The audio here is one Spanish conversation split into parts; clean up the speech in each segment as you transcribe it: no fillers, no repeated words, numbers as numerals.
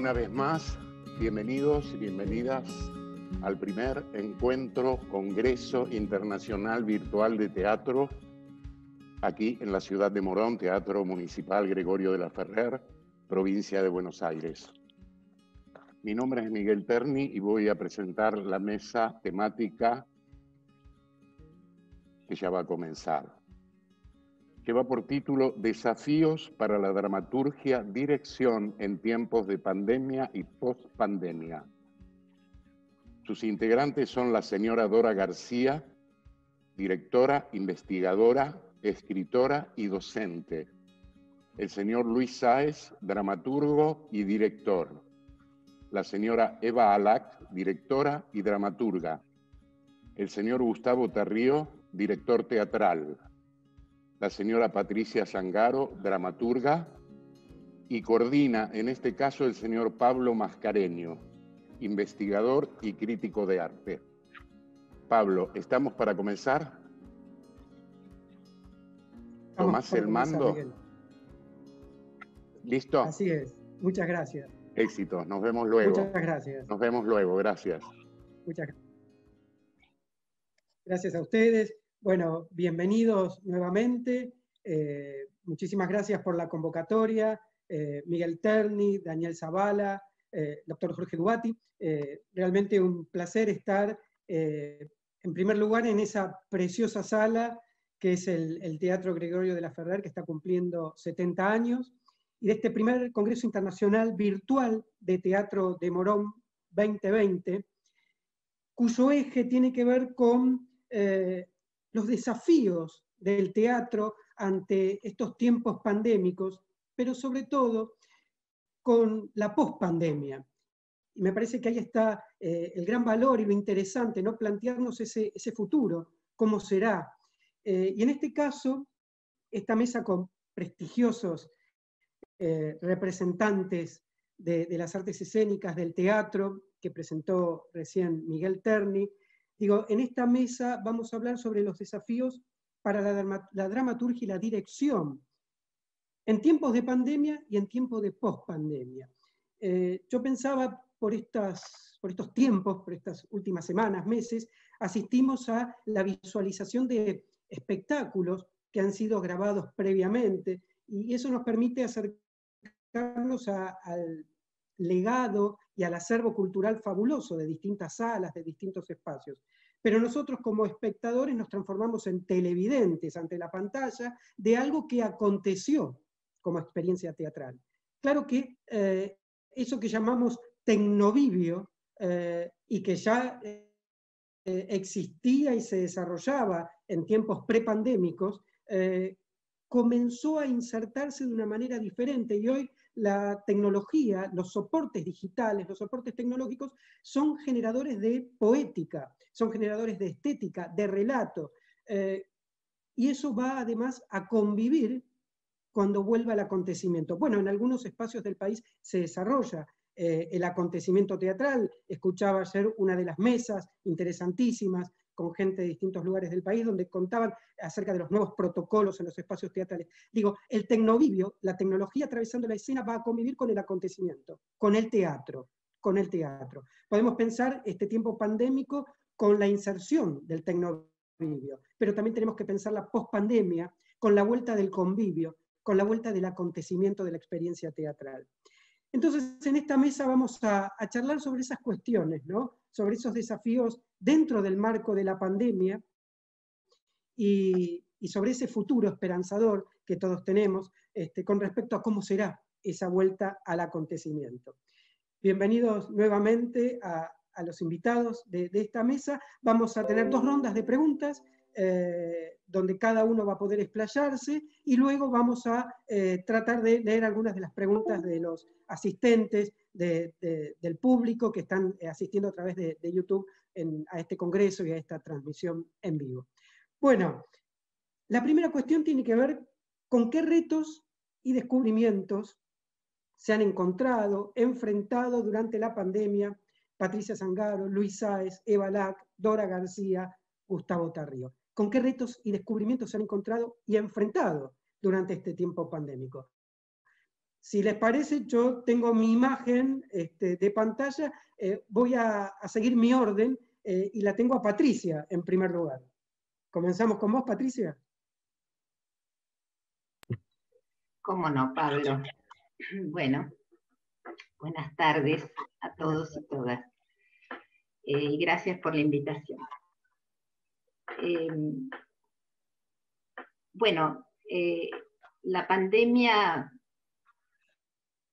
Una vez más, bienvenidos y bienvenidas al primer encuentro, Congreso Internacional Virtual de Teatro, aquí en la ciudad de Morón, Teatro Municipal Gregorio de la Ferrer, provincia de Buenos Aires. Mi nombre es Miguel Terni y voy a presentar la mesa temática que ya va a comenzar, que va por título Desafíos para la dramaturgia, dirección en tiempos de pandemia y post-pandemia. Sus integrantes son la señora Dora García, directora, investigadora, escritora y docente. El señor Luis Sáez, dramaturgo y director. La señora Eva Alac, directora y dramaturga. El señor Gustavo Tarrío, director teatral. La señora Patricia Zangaro, dramaturga, y coordina, en este caso, el señor Pablo Mascareño, investigador y crítico de arte. Pablo, ¿estamos para comenzar? ¿Tomás el mando? Miguel. ¿Listo? Así es. Muchas gracias. Éxitos. Nos vemos luego. Muchas gracias. Nos vemos luego. Gracias. Muchas gracias a ustedes. Bueno, bienvenidos nuevamente. Muchísimas gracias por la convocatoria. Miguel Terni, Daniel Zavala, doctor Jorge Dubati. Realmente un placer estar, en primer lugar, en esa preciosa sala que es el Teatro Gregorio de la Ferrer, que está cumpliendo 70 años, y de este primer Congreso Internacional Virtual de Teatro de Morón 2020, cuyo eje tiene que ver con los desafíos del teatro ante estos tiempos pandémicos, pero sobre todo con la pospandemia. Y me parece que ahí está el gran valor y lo interesante, ¿no? Plantearnos ese futuro, cómo será. Y en este caso, esta mesa con prestigiosos representantes de las artes escénicas, del teatro, que presentó recién Miguel Terni. Digo, en esta mesa vamos a hablar sobre los desafíos para la dramaturgia y la dirección en tiempos de pandemia y en tiempos de pospandemia. Yo pensaba por estos tiempos, por estas últimas semanas, meses, asistimos a la visualización de espectáculos que han sido grabados previamente, y eso nos permite acercarnos al legado y al acervo cultural fabuloso de distintas salas, de distintos espacios. Pero nosotros como espectadores nos transformamos en televidentes ante la pantalla de algo que aconteció como experiencia teatral. Claro que eso que llamamos tecnovivio y que ya existía y se desarrollaba en tiempos prepandémicos, comenzó a insertarse de una manera diferente, y hoy la tecnología, los soportes digitales, los soportes tecnológicos son generadores de poética, son generadores de estética, de relato, y eso va además a convivir cuando vuelva el acontecimiento. Bueno, en algunos espacios del país se desarrolla el acontecimiento teatral. Escuchaba ayer una de las mesas interesantísimas con gente de distintos lugares del país, donde contaban acerca de los nuevos protocolos en los espacios teatrales. Digo, el tecnovivio, la tecnología atravesando la escena, va a convivir con el acontecimiento, con el teatro, con el teatro. Podemos pensar este tiempo pandémico con la inserción del tecnovivio, pero también tenemos que pensar la pospandemia con la vuelta del convivio, con la vuelta del acontecimiento de la experiencia teatral. Entonces, en esta mesa vamos a charlar sobre esas cuestiones, ¿no? Sobre esos desafíos dentro del marco de la pandemia y sobre ese futuro esperanzador que todos tenemos con respecto a cómo será esa vuelta al acontecimiento. Bienvenidos nuevamente a los invitados de esta mesa. Vamos a tener 2 rondas de preguntas, donde cada uno va a poder explayarse, y luego vamos a tratar de leer algunas de las preguntas de los asistentes, del público que están asistiendo a través de YouTube a este congreso y a esta transmisión en vivo. Bueno, la primera cuestión tiene que ver con qué retos y descubrimientos se han encontrado, enfrentado durante la pandemia Patricia Zangaro, Luis Sáez, Eva Alac, Dora García, Gustavo Tarrío. ¿Con qué retos y descubrimientos se han encontrado y enfrentado durante este tiempo pandémico? Si les parece, yo tengo mi imagen de pantalla, voy a seguir mi orden y la tengo a Patricia en primer lugar. ¿Comenzamos con vos, Patricia? ¿Cómo no, Pablo? Bueno, buenas tardes a todos y todas. Y gracias por la invitación. Bueno, la pandemia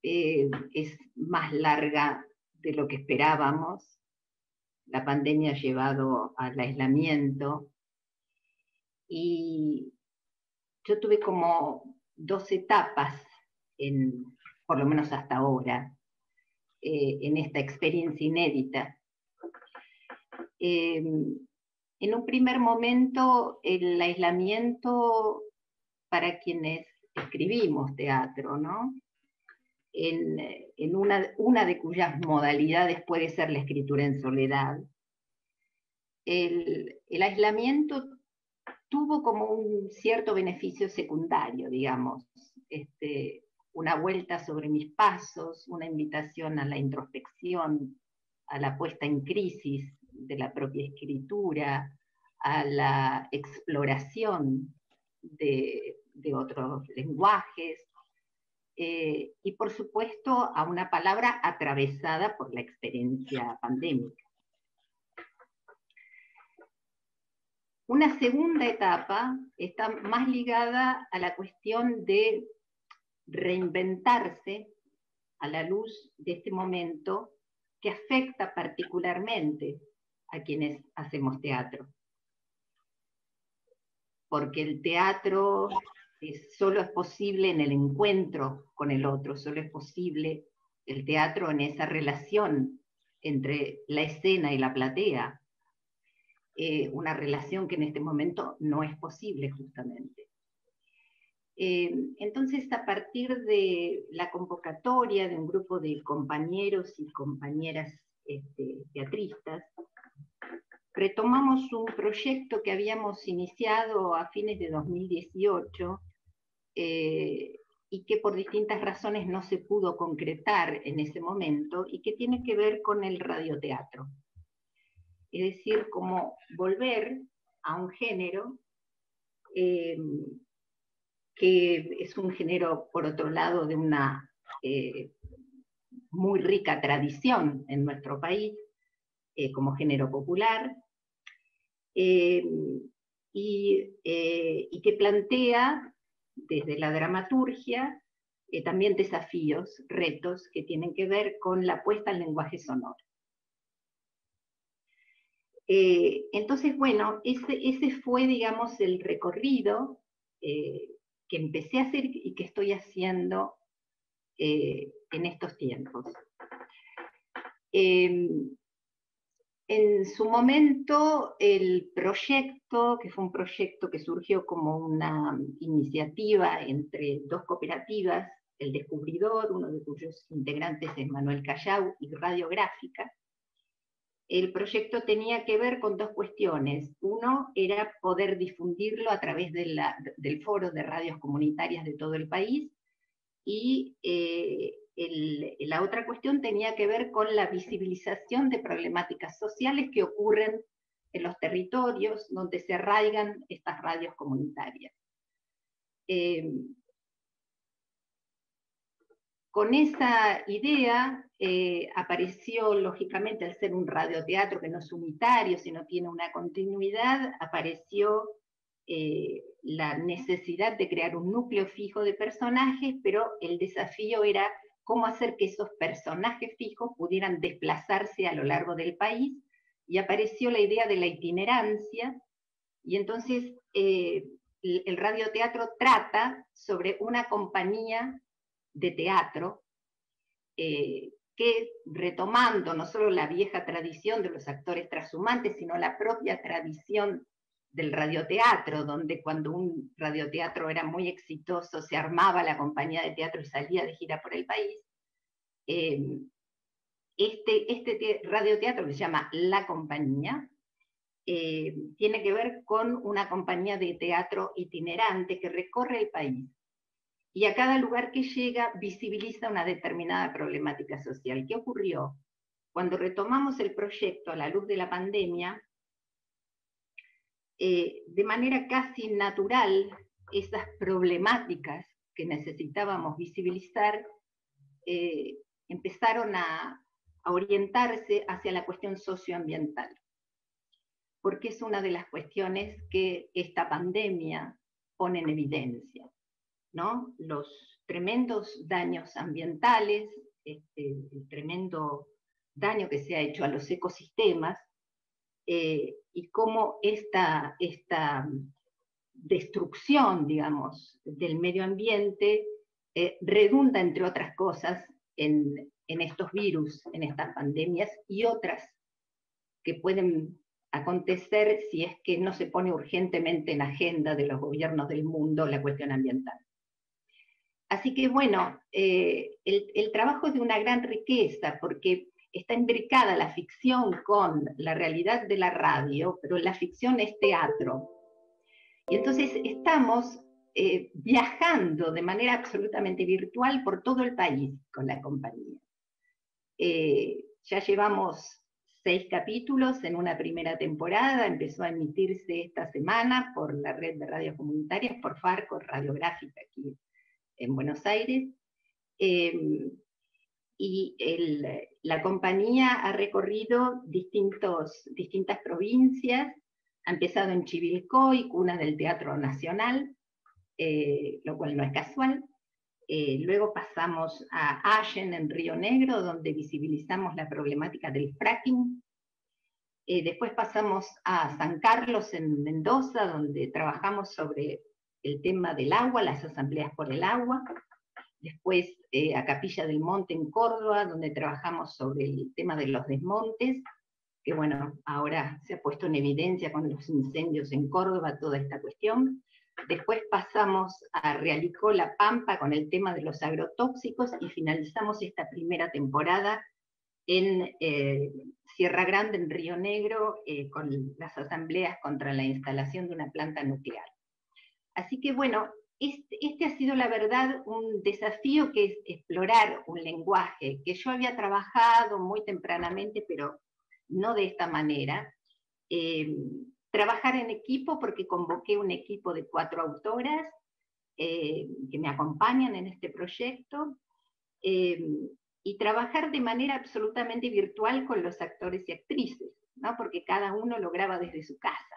es más larga de lo que esperábamos. La pandemia ha llevado al aislamiento y yo tuve como 2 etapas, por lo menos hasta ahora, en esta experiencia inédita. En un primer momento, el aislamiento para quienes escribimos teatro, ¿no? En una de cuyas modalidades puede ser la escritura en soledad. El aislamiento tuvo como un cierto beneficio secundario, digamos, una vuelta sobre mis pasos, una invitación a la introspección, a la puesta en crisis de la propia escritura, a la exploración de otros lenguajes, y por supuesto a una palabra atravesada por la experiencia pandémica. Una segunda etapa está más ligada a la cuestión de reinventarse a la luz de este momento que afecta particularmente a quienes hacemos teatro. Porque el teatro solo es posible en el encuentro con el otro, solo es posible el teatro en esa relación entre la escena y la platea, una relación que en este momento no es posible justamente. Entonces, a partir de la convocatoria de un grupo de compañeros y compañeras teatristas, retomamos un proyecto que habíamos iniciado a fines de 2018 y que por distintas razones no se pudo concretar en ese momento y que tiene que ver con el radioteatro. Es decir, como volver a un género que es un género, por otro lado, de una muy rica tradición en nuestro país, como género popular, y que plantea desde la dramaturgia también desafíos, retos que tienen que ver con la puesta al lenguaje sonoro. Entonces, bueno, ese fue, digamos, el recorrido que empecé a hacer y que estoy haciendo en estos tiempos. En su momento, el proyecto, que fue un proyecto que surgió como una iniciativa entre 2 cooperativas, El Descubridor, uno de cuyos integrantes es Manuel Callao, y Radiográfica, el proyecto tenía que ver con 2 cuestiones. Uno era poder difundirlo a través del foro de radios comunitarias de todo el país, y la otra cuestión tenía que ver con la visibilización de problemáticas sociales que ocurren en los territorios donde se arraigan estas radios comunitarias. Con esa idea apareció, lógicamente, al ser un radioteatro que no es unitario, sino tiene una continuidad, apareció la necesidad de crear un núcleo fijo de personajes, pero el desafío era cómo hacer que esos personajes fijos pudieran desplazarse a lo largo del país, y apareció la idea de la itinerancia, y entonces el radioteatro trata sobre una compañía de teatro que, retomando no solo la vieja tradición de los actores trashumantes, sino la propia tradición del radioteatro, donde cuando un radioteatro era muy exitoso se armaba la compañía de teatro y salía de gira por el país. Este radioteatro, que se llama La Compañía, tiene que ver con una compañía de teatro itinerante que recorre el país y a cada lugar que llega visibiliza una determinada problemática social. ¿Qué ocurrió? Cuando retomamos el proyecto a la luz de la pandemia, de manera casi natural, esas problemáticas que necesitábamos visibilizar empezaron a orientarse hacia la cuestión socioambiental, porque es una de las cuestiones que esta pandemia pone en evidencia, ¿no? Los tremendos daños ambientales, el tremendo daño que se ha hecho a los ecosistemas, y cómo esta destrucción, digamos, del medio ambiente redunda, entre otras cosas, en estos virus, en estas pandemias y otras que pueden acontecer si es que no se pone urgentemente en agenda de los gobiernos del mundo la cuestión ambiental. Así que bueno, el trabajo es de una gran riqueza porque está imbricada la ficción con la realidad de la radio, pero la ficción es teatro. Y entonces estamos viajando de manera absolutamente virtual por todo el país con la compañía. Ya llevamos 6 capítulos en una primera temporada, empezó a emitirse esta semana por la red de radios comunitarias, por Farco, Radiográfica aquí en Buenos Aires. Y la compañía ha recorrido distintas provincias, ha empezado en Chivilcoy, cuna del Teatro Nacional, lo cual no es casual. Luego pasamos a Allen, en Río Negro, donde visibilizamos la problemática del fracking. Después pasamos a San Carlos, en Mendoza, donde trabajamos sobre el tema del agua, las asambleas por el agua. Después a Capilla del Monte, en Córdoba, donde trabajamos sobre el tema de los desmontes, que bueno, ahora se ha puesto en evidencia con los incendios en Córdoba toda esta cuestión. Después pasamos a Realicó, La Pampa, con el tema de los agrotóxicos, y finalizamos esta primera temporada en Sierra Grande, en Río Negro, con las asambleas contra la instalación de una planta nuclear. Así que bueno, este ha sido la verdad un desafío, que es explorar un lenguaje que yo había trabajado muy tempranamente, pero no de esta manera. Trabajar en equipo, porque convoqué un equipo de 4 autoras que me acompañan en este proyecto, y trabajar de manera absolutamente virtual con los actores y actrices, ¿no? Porque cada uno lo graba desde su casa.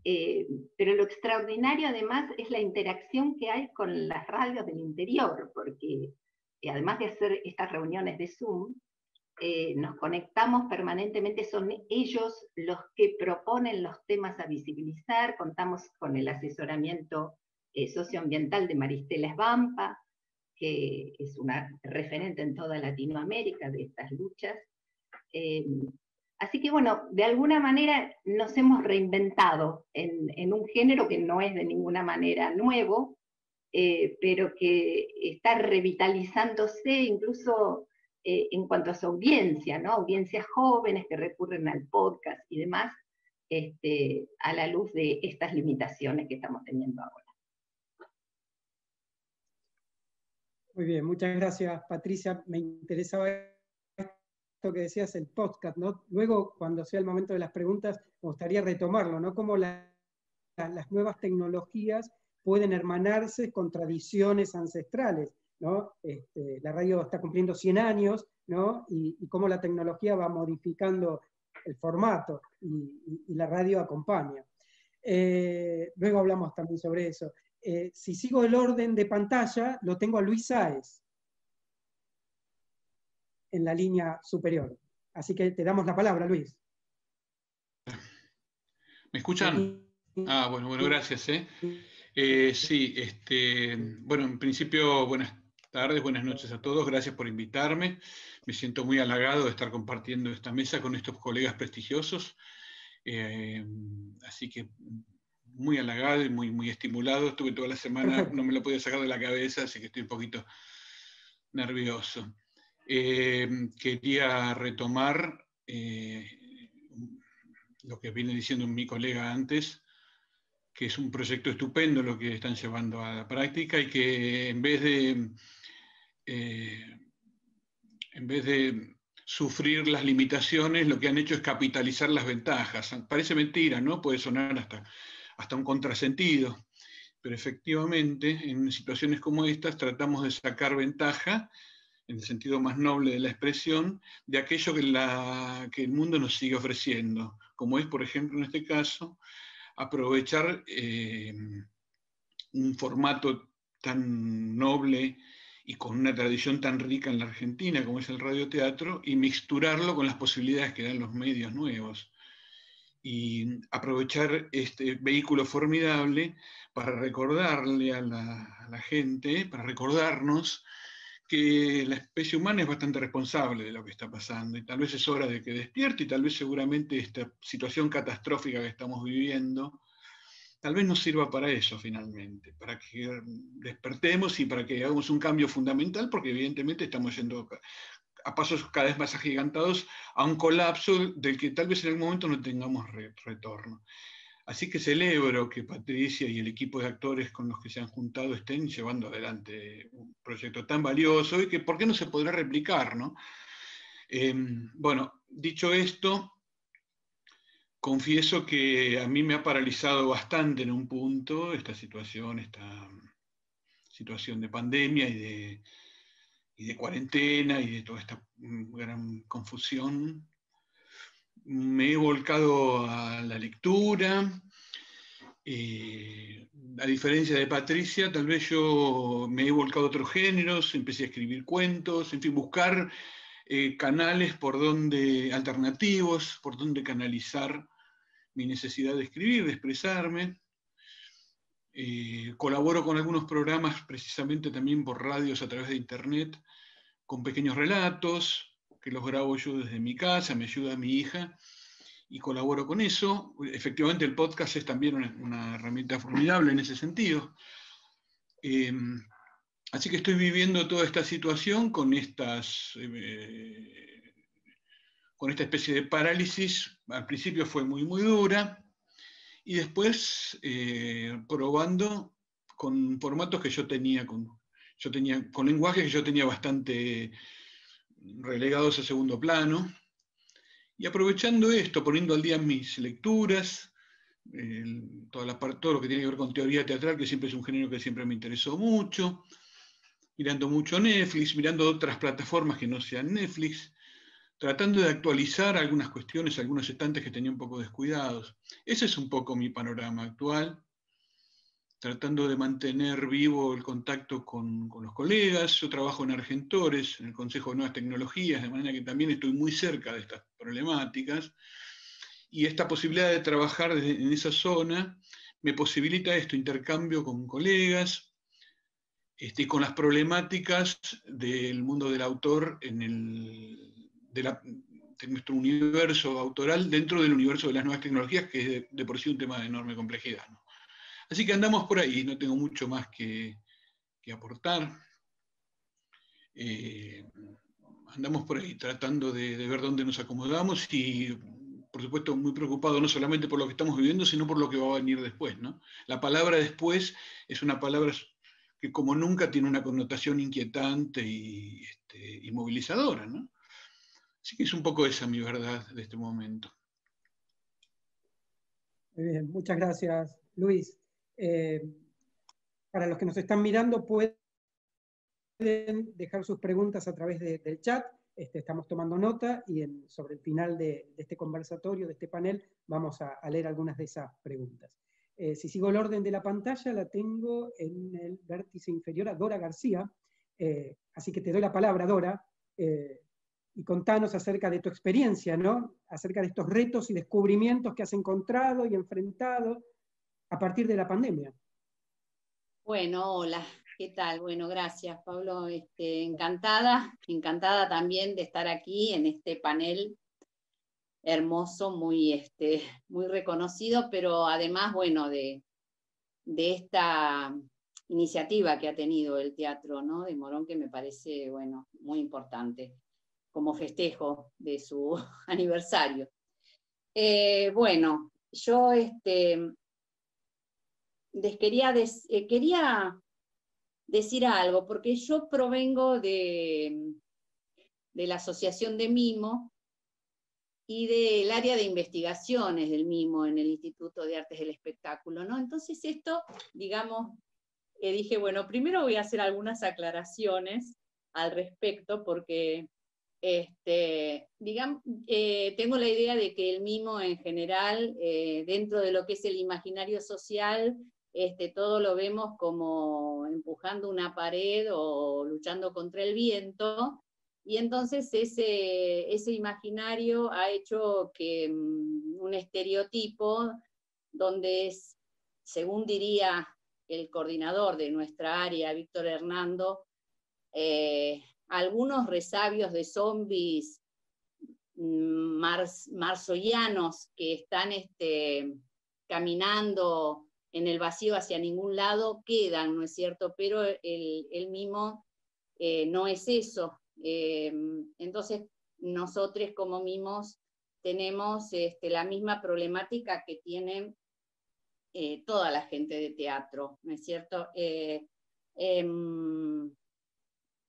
Pero lo extraordinario además es la interacción que hay con las radios del interior, porque además de hacer estas reuniones de Zoom, nos conectamos permanentemente, son ellos los que proponen los temas a visibilizar. Contamos con el asesoramiento socioambiental de Maristela Svampa, que es una referente en toda Latinoamérica de estas luchas. Así que bueno, de alguna manera nos hemos reinventado en un género que no es de ninguna manera nuevo, pero que está revitalizándose incluso en cuanto a su audiencia, ¿no? Audiencias jóvenes que recurren al podcast y demás, a la luz de estas limitaciones que estamos teniendo ahora. Muy bien, muchas gracias, Patricia. Me interesaba esto que decías, el podcast, ¿no? Luego, cuando sea el momento de las preguntas, me gustaría retomarlo, ¿no? Cómo las nuevas tecnologías pueden hermanarse con tradiciones ancestrales, ¿no? La radio está cumpliendo 100 años, ¿no? Y cómo la tecnología va modificando el formato, y la radio acompaña. Luego hablamos también sobre eso. Si sigo el orden de pantalla, lo tengo a Luis Sáez en la línea superior. Así que te damos la palabra, Luis. ¿Me escuchan? Ah, bueno, gracias. Sí, bueno, en principio, buenas tardes, buenas noches a todos. Gracias por invitarme. Me siento muy halagado de estar compartiendo esta mesa con estos colegas prestigiosos. Así que muy halagado y muy estimulado. Estuve toda la semana, perfecto, no me lo podía sacar de la cabeza, así que estoy un poquito nervioso. Quería retomar lo que viene diciendo mi colega antes, que es un proyecto estupendo lo que están llevando a la práctica y que en vez de sufrir las limitaciones, lo que han hecho es capitalizar las ventajas. Parece mentira, ¿no? Puede sonar hasta un contrasentido, pero efectivamente en situaciones como estas tratamos de sacar ventaja, en el sentido más noble de la expresión, de aquello que el mundo nos sigue ofreciendo, como es, por ejemplo, en este caso, aprovechar un formato tan noble y con una tradición tan rica en la Argentina como es el radioteatro, y mixturarlo con las posibilidades que dan los medios nuevos. Y aprovechar este vehículo formidable para recordarle a la gente, para recordarnos que la especie humana es bastante responsable de lo que está pasando, y tal vez es hora de que despierte, y tal vez seguramente esta situación catastrófica que estamos viviendo tal vez nos sirva para eso finalmente, para que despertemos y para que hagamos un cambio fundamental, porque evidentemente estamos yendo a pasos cada vez más agigantados a un colapso del que tal vez en algún momento no tengamos retorno. Así que celebro que Patricia y el equipo de actores con los que se han juntado estén llevando adelante un proyecto tan valioso y que por qué no se podrá replicar, ¿no? Bueno, dicho esto, confieso que a mí me ha paralizado bastante en un punto esta situación de pandemia y de cuarentena y de toda esta gran confusión. Me he volcado a la lectura. A diferencia de Patricia, tal vez yo me he volcado a otros géneros, empecé a escribir cuentos, en fin, buscar canales alternativos, por donde canalizar mi necesidad de escribir, de expresarme. Colaboro con algunos programas precisamente también por radios a través de internet, con pequeños relatos, que los grabo yo desde mi casa, me ayuda mi hija, y colaboro con eso. Efectivamente el podcast es también una herramienta formidable en ese sentido. Así que estoy viviendo toda esta situación con esta especie de parálisis. Al principio fue muy, muy dura, y después probando con formatos que yo tenía, con lenguajes que yo tenía bastante relegados a segundo plano, y aprovechando esto, poniendo al día mis lecturas, todo lo que tiene que ver con teoría teatral, que siempre es un género que siempre me interesó mucho, mirando mucho Netflix, mirando otras plataformas que no sean Netflix, tratando de actualizar algunas cuestiones, algunos estantes que tenía un poco descuidados. Ese es un poco mi panorama actual, tratando de mantener vivo el contacto con los colegas. Yo trabajo en Argentores, en el Consejo de Nuevas Tecnologías, de manera que también estoy muy cerca de estas problemáticas, y esta posibilidad de trabajar en esa zona me posibilita intercambio con colegas, y con las problemáticas del mundo del autor de nuestro universo autoral dentro del universo de las nuevas tecnologías, que es de por sí un tema de enorme complejidad, ¿no? Así que andamos por ahí, no tengo mucho más que aportar. Andamos por ahí tratando de ver dónde nos acomodamos y, por supuesto, muy preocupado no solamente por lo que estamos viviendo, sino por lo que va a venir después, ¿no? La palabra después es una palabra que como nunca tiene una connotación inquietante y movilizadora, ¿no? Así que es un poco esa mi verdad de este momento. Muy bien, muchas gracias, Luis. Para los que nos están mirando, pueden dejar sus preguntas a través del chat. Estamos tomando nota y sobre el final de este conversatorio, de este panel, vamos a leer algunas de esas preguntas. Si sigo el orden de la pantalla, la tengo en el vértice inferior a Dora García, así que te doy la palabra, Dora, y contanos acerca de tu experiencia, ¿no? Acerca de estos retos y descubrimientos que has encontrado y enfrentado a partir de la pandemia. Bueno, hola, ¿qué tal? Bueno, gracias, Pablo. Encantada también de estar aquí en este panel hermoso, muy reconocido, pero además, bueno, de esta iniciativa que ha tenido el Teatro, ¿no?, de Morón, que me parece, bueno, muy importante como festejo de su aniversario. Bueno, yo quería decir algo, porque yo provengo de la Asociación de Mimo y del área de investigaciones del Mimo en el Instituto de Artes del Espectáculo, ¿no? Entonces esto, digamos, dije, bueno, primero voy a hacer algunas aclaraciones al respecto, porque digamos, tengo la idea de que el mimo en general, dentro de lo que es el imaginario social, todo lo vemos como empujando una pared o luchando contra el viento, y entonces ese imaginario ha hecho que un estereotipo donde es, según diría el coordinador de nuestra área, Víctor Hernando, algunos resabios de zombies marzoianos que están caminando en el vacío hacia ningún lado quedan, ¿no es cierto? Pero el mimo no es eso. Entonces, nosotros como mimos tenemos la misma problemática que tienen toda la gente de teatro, ¿no es cierto?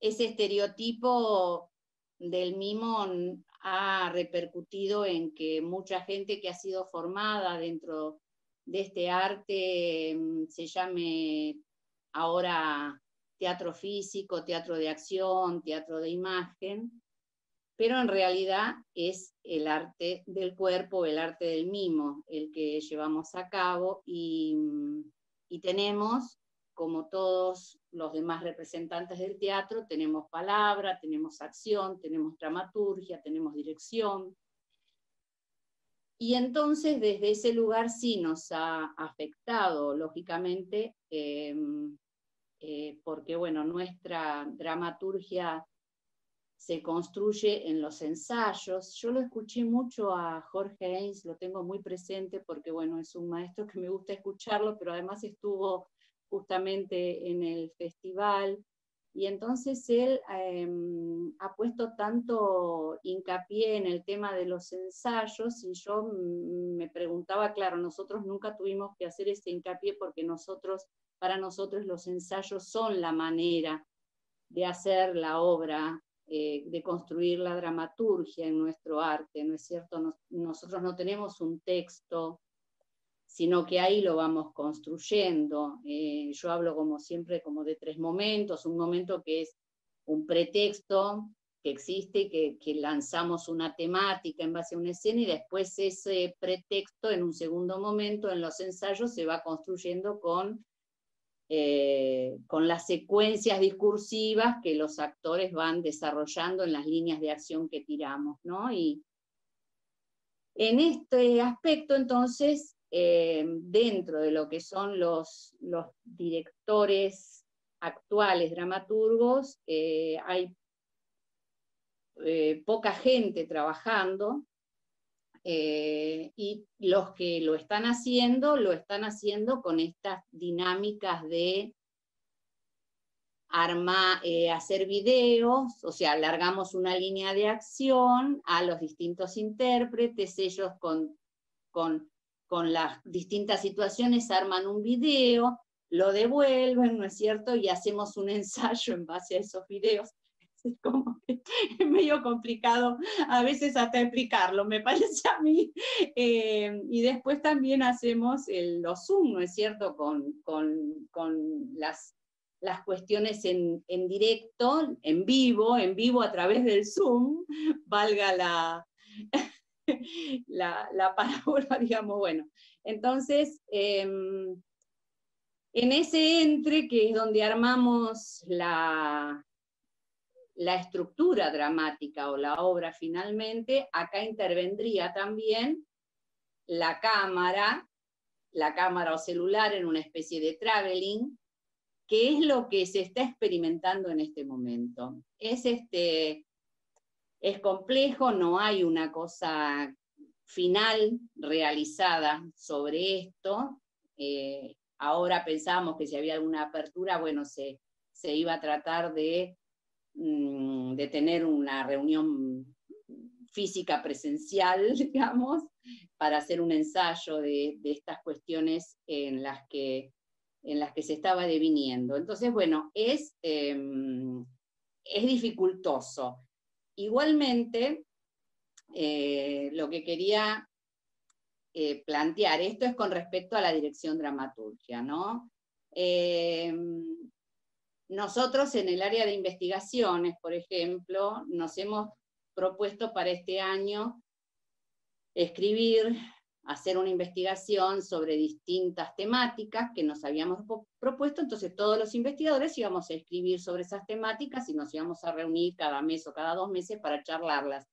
Ese estereotipo del mimo ha repercutido en que mucha gente que ha sido formada dentro de este arte se llame ahora teatro físico, teatro de acción, teatro de imagen, pero en realidad es el arte del cuerpo, el arte del mimo, el que llevamos a cabo, y tenemos, como todos los demás representantes del teatro, tenemos palabra, tenemos acción, tenemos dramaturgia, tenemos dirección. Y entonces desde ese lugar sí nos ha afectado, lógicamente, porque bueno, nuestra dramaturgia se construye en los ensayos. Yo lo escuché mucho a Jorge Haynes, lo tengo muy presente porque bueno, es un maestro que me gusta escucharlo, pero además estuvo justamente en el festival, y entonces él ha puesto tanto hincapié en el tema de los ensayos, y yo me preguntaba, claro, nosotros nunca tuvimos que hacer ese hincapié porque para nosotros los ensayos son la manera de hacer la obra, de construir la dramaturgia en nuestro arte, ¿no es cierto? Nosotros no tenemos un texto, sino que ahí lo vamos construyendo. Yo hablo como siempre como de 3 momentos, un momento que es un pretexto que existe, que lanzamos una temática en base a una escena, y después ese pretexto en un segundo momento en los ensayos se va construyendo con las secuencias discursivas que los actores van desarrollando en las líneas de acción que tiramos, ¿no? Y en este aspecto, entonces, dentro de lo que son los directores actuales, dramaturgos, hay poca gente trabajando, y los que lo están haciendo con estas dinámicas de hacer videos, o sea, largamos una línea de acción a los distintos intérpretes, ellos con las distintas situaciones arman un video, lo devuelven, ¿no es cierto? Y hacemos un ensayo en base a esos videos. Es como que es medio complicado a veces hasta explicarlo, me parece a mí. Y después también hacemos los Zoom, ¿no es cierto? Con las cuestiones en directo, en vivo a través del Zoom, valga la parábola, digamos, bueno. Entonces, en ese entre, que es donde armamos la estructura dramática o la obra finalmente, acá intervendría también la cámara o celular en una especie de traveling, que es lo que se está experimentando en este momento. Es complejo, no hay una cosa final realizada sobre esto. Ahora pensábamos que si había alguna apertura, bueno, se iba a tratar de tener una reunión física presencial, digamos, para hacer un ensayo de estas cuestiones en las que en las que se estaba deviniendo. Entonces, bueno, es dificultoso. Igualmente, lo que quería plantear, esto es con respecto a la dirección dramaturgia, ¿no? Nosotros en el área de investigaciones, por ejemplo, nos hemos propuesto para este año escribir, hacer una investigación sobre distintas temáticas que nos habíamos propuesto, entonces todos los investigadores íbamos a escribir sobre esas temáticas y nos íbamos a reunir cada mes o cada 2 meses para charlarlas.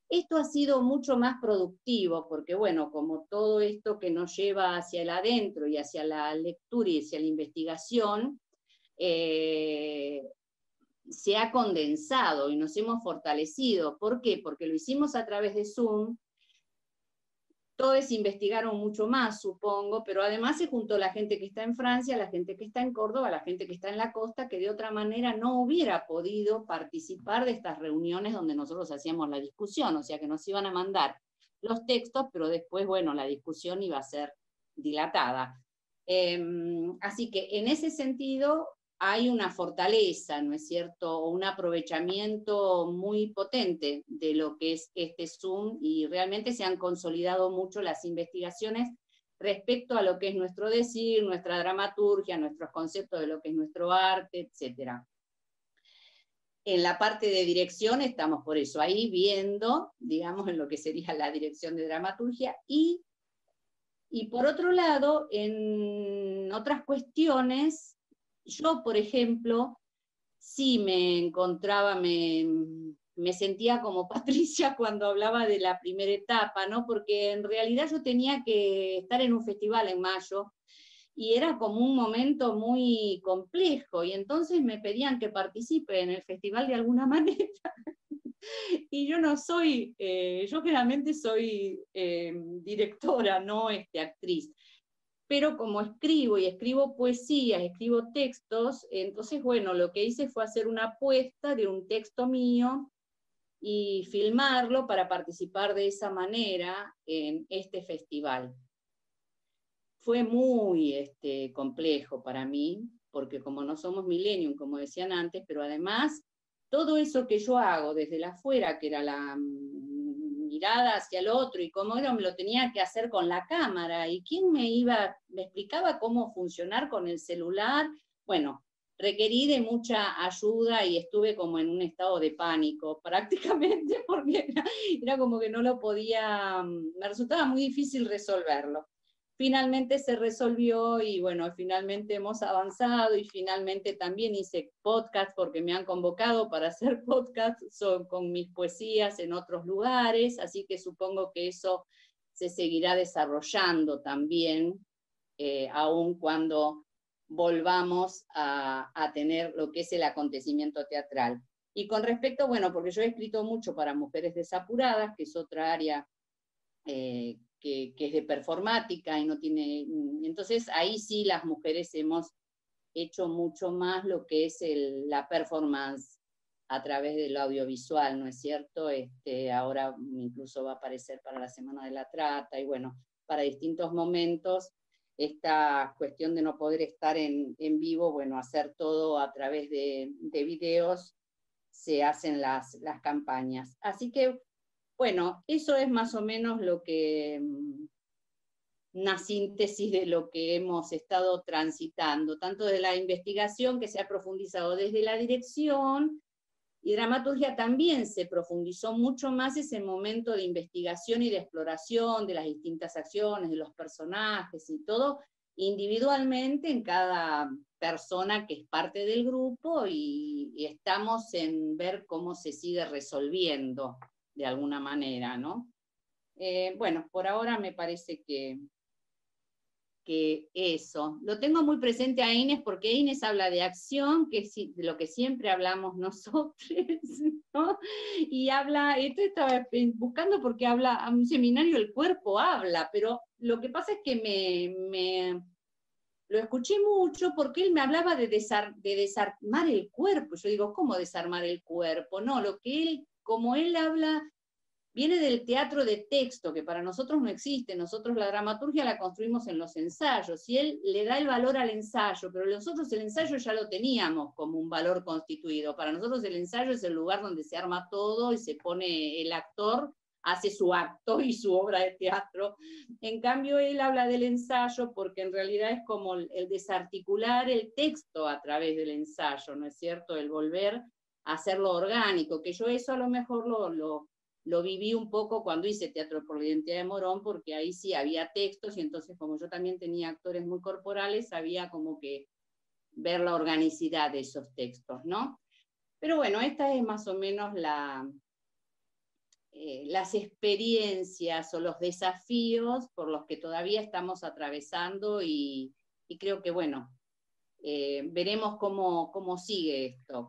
Esto ha sido mucho más productivo, porque bueno, como todo esto que nos lleva hacia el adentro y hacia la lectura y hacia la investigación, se ha condensado y nos hemos fortalecido. ¿Por qué? Porque lo hicimos a través de Zoom. Todos investigaron mucho más, supongo, pero además se juntó la gente que está en Francia, la gente que está en Córdoba, la gente que está en la costa, que de otra manera no hubiera podido participar de estas reuniones donde nosotros hacíamos la discusión, o sea que nos iban a mandar los textos, pero después, bueno, la discusión iba a ser dilatada. Así que en ese sentido hay una fortaleza, ¿no es cierto?, o un aprovechamiento muy potente de lo que es este Zoom, y realmente se han consolidado mucho las investigaciones respecto a lo que es nuestro decir, nuestra dramaturgia, nuestros conceptos de lo que es nuestro arte, etc. En la parte de dirección estamos por eso ahí viendo, digamos, en lo que sería la dirección de dramaturgia, y por otro lado, en otras cuestiones, yo, por ejemplo, sí me encontraba, me sentía como Patricia cuando hablaba de la primera etapa, ¿no? Porque en realidad yo tenía que estar en un festival en mayo, y era como un momento muy complejo, y entonces me pedían que participe en el festival de alguna manera. Y yo no soy, yo generalmente soy directora, no actriz. Pero como escribo, y escribo poesías, escribo textos, entonces, bueno, lo que hice fue hacer una apuesta de un texto mío y filmarlo para participar de esa manera en este festival. Fue muy complejo para mí, porque como no somos millennium, como decían antes, pero además, todo eso que yo hago desde la afuera, que era la mirada hacia el otro, y cómo era, me lo tenía que hacer con la cámara, y quién me explicaba cómo funcionar con el celular. Bueno, requerí de mucha ayuda y estuve como en un estado de pánico prácticamente, porque era como que no lo podía, me resultaba muy difícil resolverlo. Finalmente se resolvió, y bueno, finalmente hemos avanzado, y finalmente también hice podcast, porque me han convocado para hacer podcast con mis poesías en otros lugares, así que supongo que eso se seguirá desarrollando también, aun cuando volvamos a tener lo que es el acontecimiento teatral. Y con respecto, bueno, porque yo he escrito mucho para Mujeres Desapuradas, que es otra área que es de performática, y no tiene, entonces ahí sí las mujeres hemos hecho mucho más lo que es la performance a través del audiovisual, ¿no es cierto? Ahora incluso va a aparecer para la Semana de la Trata, y bueno, para distintos momentos, esta cuestión de no poder estar en vivo, bueno, hacer todo a través de videos, se hacen las campañas. Así que, bueno, eso es más o menos lo que, una síntesis de lo que hemos estado transitando, tanto de la investigación, que se ha profundizado desde la dirección, y dramaturgia también se profundizó mucho más ese momento de investigación y de exploración de las distintas acciones, de los personajes y todo, individualmente en cada persona que es parte del grupo, y estamos en ver cómo se sigue resolviendo de alguna manera, ¿no? Bueno, por ahora me parece que eso. Lo tengo muy presente a Inés, porque Inés habla de acción, que es de lo que siempre hablamos nosotros, ¿no? Y habla, esto estaba buscando porque habla, a un seminario El Cuerpo Habla, pero lo que pasa es que lo escuché mucho porque él me hablaba de desarmar el cuerpo. Yo digo, ¿cómo desarmar el cuerpo? No, como él habla viene del teatro de texto, que para nosotros no existe. Nosotros la dramaturgia la construimos en los ensayos, y él le da el valor al ensayo, pero nosotros el ensayo ya lo teníamos como un valor constituido. Para nosotros el ensayo es el lugar donde se arma todo y se pone el actor, hace su acto y su obra de teatro. En cambio, él habla del ensayo porque en realidad es como el desarticular el texto a través del ensayo, ¿no es cierto? El volver a hacerlo orgánico, que yo eso a lo mejor lo viví un poco cuando hice Teatro por la Identidad de Morón, porque ahí sí había textos, y entonces como yo también tenía actores muy corporales, había como que ver la organicidad de esos textos, ¿no? Pero bueno, esta es más o menos las experiencias o los desafíos por los que todavía estamos atravesando, y creo que, bueno, veremos cómo sigue esto.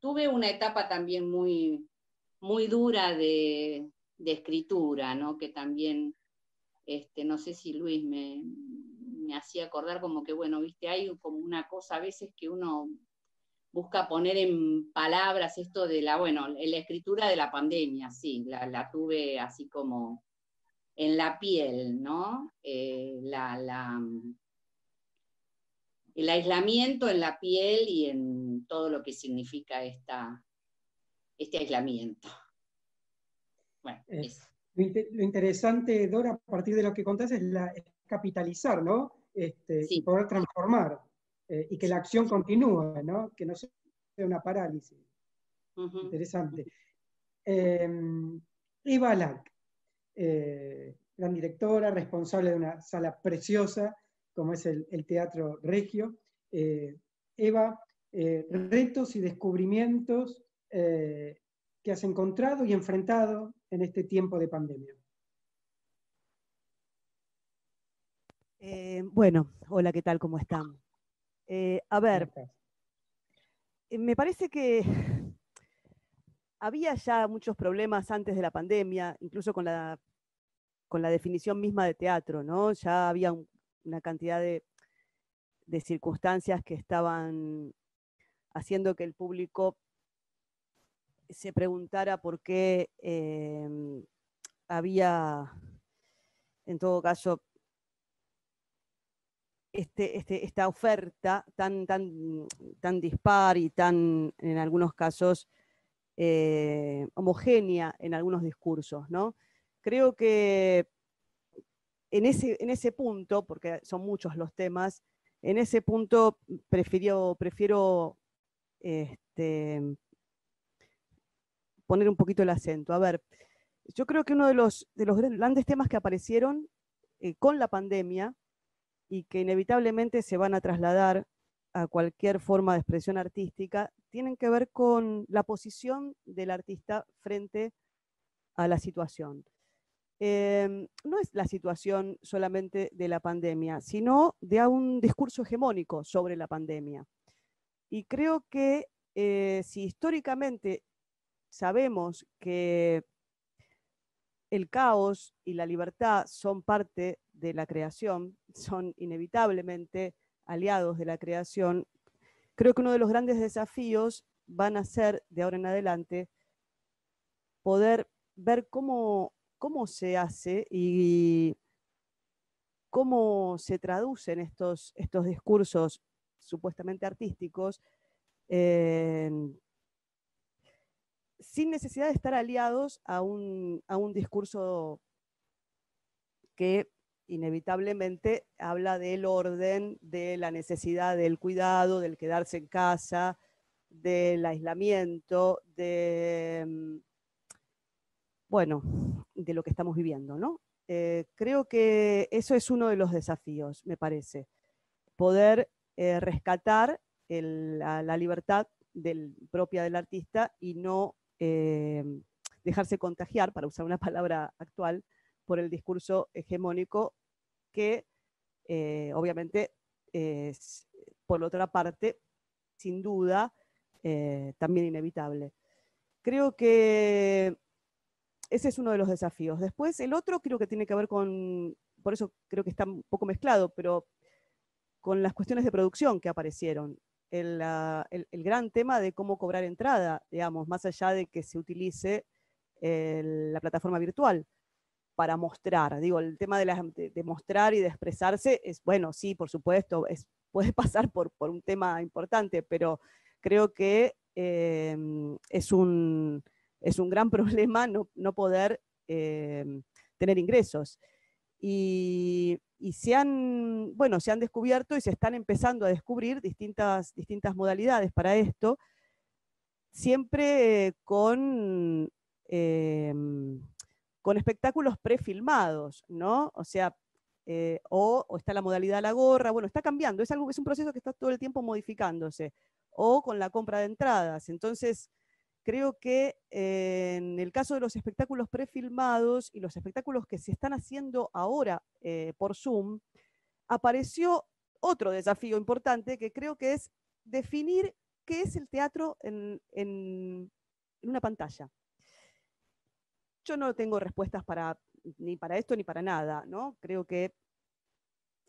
Tuve una etapa también muy dura de escritura, ¿no? Que también, no sé si Luis me hacía acordar como que, bueno, viste, hay como una cosa a veces que uno busca poner en palabras esto de la escritura de la pandemia, sí, la tuve así como en la piel, ¿no? El aislamiento en la piel y en todo lo que significa este aislamiento. Bueno, eso. Lo interesante, Dora, a partir de lo que contás, es capitalizar, ¿no? Sí. Y poder transformar, y que la acción continúe, ¿no? Que no sea una parálisis. Interesante. Eva Lack, gran directora, responsable de una sala preciosa, como es el Teatro Regio. Eva, retos y descubrimientos que has encontrado y enfrentado en este tiempo de pandemia. Bueno, hola, ¿qué tal? ¿Cómo están? A ver, me parece que había ya muchos problemas antes de la pandemia, incluso con la definición misma de teatro, ¿no? Ya había una cantidad de circunstancias que estaban haciendo que el público se preguntara por qué había, en todo caso, esta oferta tan dispar y tan, en algunos casos, homogénea en algunos discursos, ¿no? Creo que en ese punto, porque son muchos los temas, en ese punto prefiero poner un poquito el acento. A ver, yo creo que uno de los grandes temas que aparecieron con la pandemia y que inevitablemente se van a trasladar a cualquier forma de expresión artística, tienen que ver con la posición del artista frente a la situación. No es la situación solamente de la pandemia, sino de un discurso hegemónico sobre la pandemia. Y creo que si históricamente sabemos que el caos y la libertad son parte de la creación, son inevitablemente aliados de la creación, creo que uno de los grandes desafíos van a ser, de ahora en adelante, poder ver cómo se hace y cómo se traducen estos discursos supuestamente artísticos sin necesidad de estar aliados a un discurso que inevitablemente habla del orden, de la necesidad del cuidado, del quedarse en casa, del aislamiento, de lo que estamos viviendo, ¿no? Creo que eso es uno de los desafíos, me parece. Poder rescatar la libertad propia del artista y no dejarse contagiar, para usar una palabra actual, por el discurso hegemónico que obviamente es, por otra parte, sin duda, también inevitable. Creo que ese es uno de los desafíos. Después, el otro creo que tiene que ver con, por eso creo que está un poco mezclado, pero con las cuestiones de producción que aparecieron. El gran tema de cómo cobrar entrada, digamos, más allá de que se utilice la plataforma virtual para mostrar. Digo, el tema de mostrar y de expresarse es, bueno, sí, por supuesto, puede pasar por un tema importante, pero creo que es un gran problema no poder tener ingresos. Y se han descubierto y se están empezando a descubrir distintas modalidades para esto, siempre con espectáculos prefilmados, ¿no? O sea, o está la modalidad la gorra, bueno, está cambiando, es un proceso que está todo el tiempo modificándose, o con la compra de entradas. Entonces, creo que en el caso de los espectáculos prefilmados y los espectáculos que se están haciendo ahora por Zoom, apareció otro desafío importante que creo que es definir qué es el teatro en una pantalla. Yo no tengo respuestas ni para esto ni para nada, ¿no? Creo que,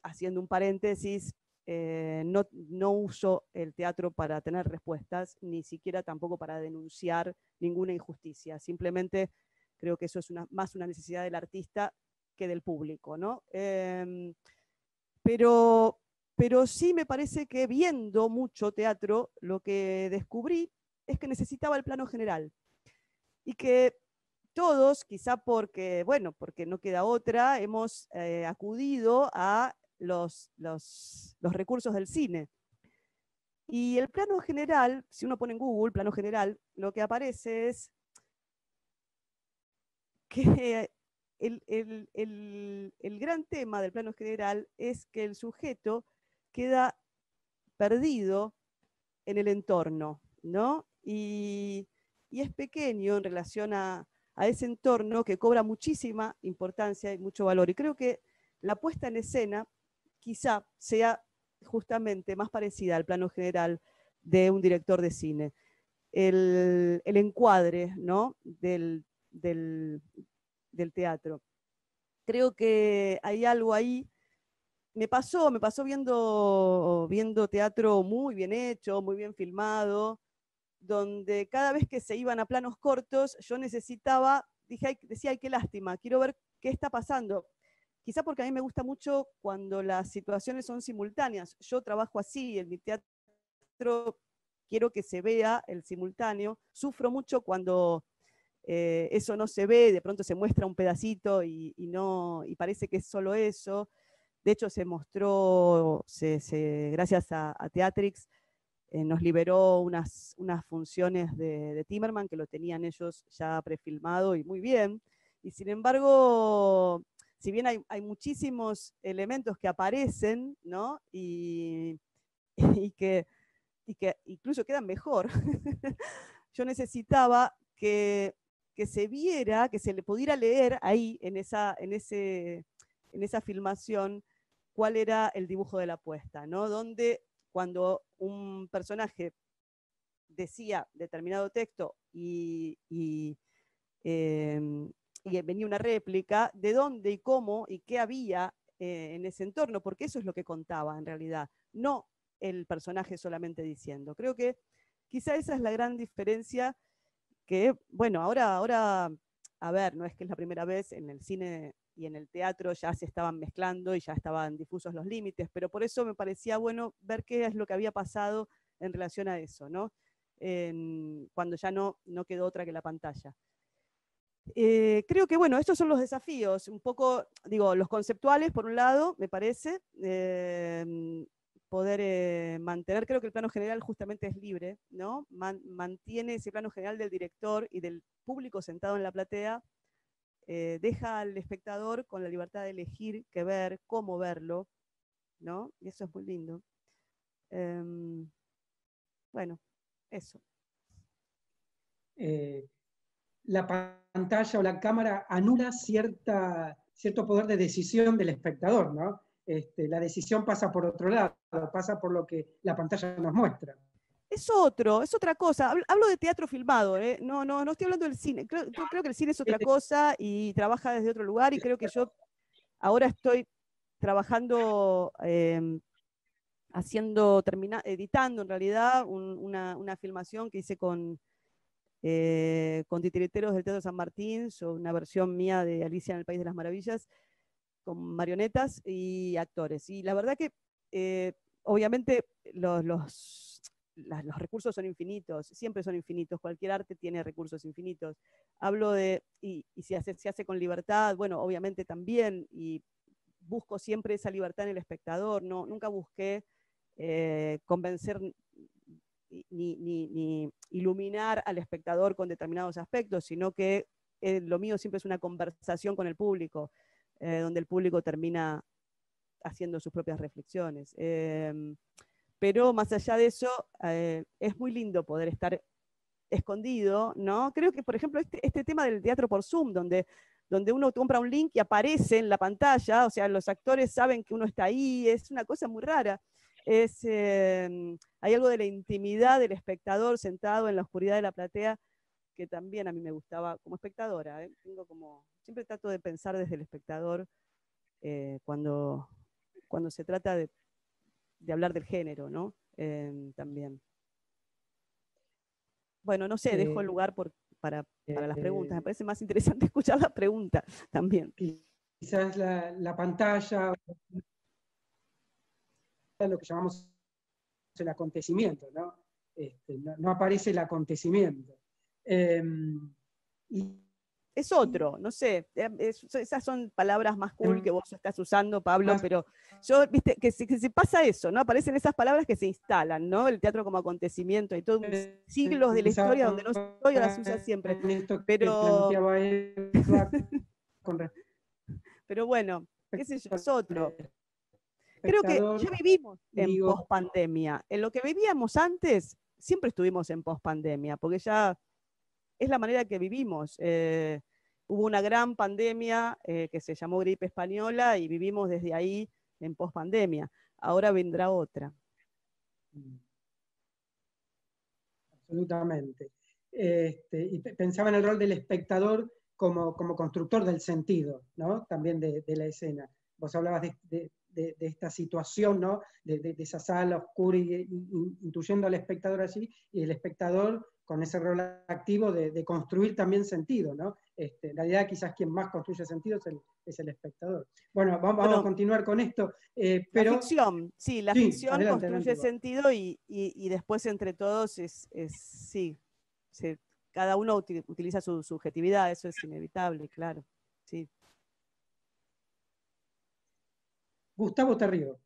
haciendo un paréntesis, no uso el teatro para tener respuestas, ni siquiera tampoco para denunciar ninguna injusticia. Simplemente creo que eso es más una necesidad del artista que del público, ¿no? Pero sí me parece que, viendo mucho teatro, lo que descubrí es que necesitaba el plano general. Y que todos, quizá porque no queda otra, hemos acudido a los recursos del cine. Y el plano general, si uno pone en Google plano general, lo que aparece es que el gran tema del plano general es que el sujeto queda perdido en el entorno, ¿no? Y es pequeño en relación a ese entorno, que cobra muchísima importancia y mucho valor. Y creo que la puesta en escena quizá sea justamente más parecida al plano general de un director de cine. El encuadre, ¿no? del teatro. Creo que hay algo ahí. Me pasó viendo teatro muy bien hecho, muy bien filmado, donde cada vez que se iban a planos cortos, yo decía, ay, qué lástima, quiero ver qué está pasando. Quizá porque a mí me gusta mucho cuando las situaciones son simultáneas. Yo trabajo así, en mi teatro quiero que se vea el simultáneo. Sufro mucho cuando eso no se ve, de pronto se muestra un pedacito y parece que es solo eso. De hecho, se mostró, gracias a Teatrix, nos liberó unas funciones de Timmerman, que lo tenían ellos ya prefilmado y muy bien. Y sin embargo, si bien hay muchísimos elementos que aparecen, ¿no? y que incluso quedan mejor, yo necesitaba que se viera, que se le pudiera leer ahí en esa filmación cuál era el dibujo de la puesta, ¿no? Donde cuando un personaje decía determinado texto y venía una réplica, de dónde y cómo y qué había en ese entorno, porque eso es lo que contaba en realidad, no el personaje solamente diciendo. Creo que quizá esa es la gran diferencia que, bueno, ahora, a ver, no es que es la primera vez, en el cine y en el teatro ya se estaban mezclando y ya estaban difusos los límites, pero por eso me parecía bueno ver qué es lo que había pasado en relación a eso, ¿no? Cuando ya no quedó otra que la pantalla. Creo que, bueno, estos son los desafíos, un poco, digo, los conceptuales, por un lado, me parece, poder mantener, creo que el plano general justamente es libre, ¿no? Mantiene ese plano general del director y del público sentado en la platea, deja al espectador con la libertad de elegir qué ver, cómo verlo, ¿no? Y eso es muy lindo. Bueno, eso. La pantalla o la cámara anula cierto poder de decisión del espectador, ¿no? La decisión pasa por otro lado, pasa por lo que la pantalla nos muestra. Es otra cosa. Hablo de teatro filmado, ¿eh? No estoy hablando del cine. Yo creo que el cine es otra cosa y trabaja desde otro lugar, y creo que yo ahora estoy trabajando, editando en realidad una filmación que hice con con titiriteros del Teatro San Martín, una versión mía de Alicia en el País de las Maravillas, con marionetas y actores. Y la verdad que obviamente los recursos son infinitos, siempre son infinitos, cualquier arte tiene recursos infinitos. Hablo de, y si se hace con libertad, bueno, obviamente también, y busco siempre esa libertad en el espectador, nunca busqué convencer ni iluminar al espectador con determinados aspectos, sino que lo mío siempre es una conversación con el público, donde el público termina haciendo sus propias reflexiones. Pero más allá de eso, es muy lindo poder estar escondido, ¿no? Creo que, por ejemplo, este tema del teatro por Zoom, donde uno compra un link y aparece en la pantalla, o sea, los actores saben que uno está ahí, es una cosa muy rara. Hay algo de la intimidad del espectador sentado en la oscuridad de la platea que también a mí me gustaba como espectadora. Siempre trato de pensar desde el espectador cuando se trata de hablar del género, ¿no? También. Bueno, no sé, dejo el lugar para las preguntas. Me parece más interesante escuchar la pregunta también. Quizás la pantalla, lo que llamamos el acontecimiento, ¿no? No aparece el acontecimiento. Es otro, no sé, esas son palabras más cool que vos estás usando, Pablo, pero yo, viste, que se pasa eso, ¿no? Aparecen esas palabras que se instalan, ¿no? El teatro como acontecimiento y todo, siglos de la historia donde no estoy, las usa siempre. Pero bueno, qué sé yo, es otro. Creo que ya vivimos en pospandemia. En lo que vivíamos antes, siempre estuvimos en pospandemia, porque ya es la manera que vivimos. Hubo una gran pandemia que se llamó gripe española y vivimos desde ahí en pospandemia. Ahora vendrá otra. Absolutamente. Y pensaba en el rol del espectador como constructor del sentido, ¿no? También de la escena. Vos hablabas de esta situación, ¿no? De esa sala oscura y intuyendo al espectador allí, y el espectador con ese rol activo de construir también sentido, ¿no? En realidad quizás quien más construye sentido es el espector. Bueno, vamos a continuar con esto. Pero... La ficción, sí, la ficción construye sentido y después entre todos cada uno utiliza su subjetividad, eso es inevitable, claro, sí. Gustavo Tarrio,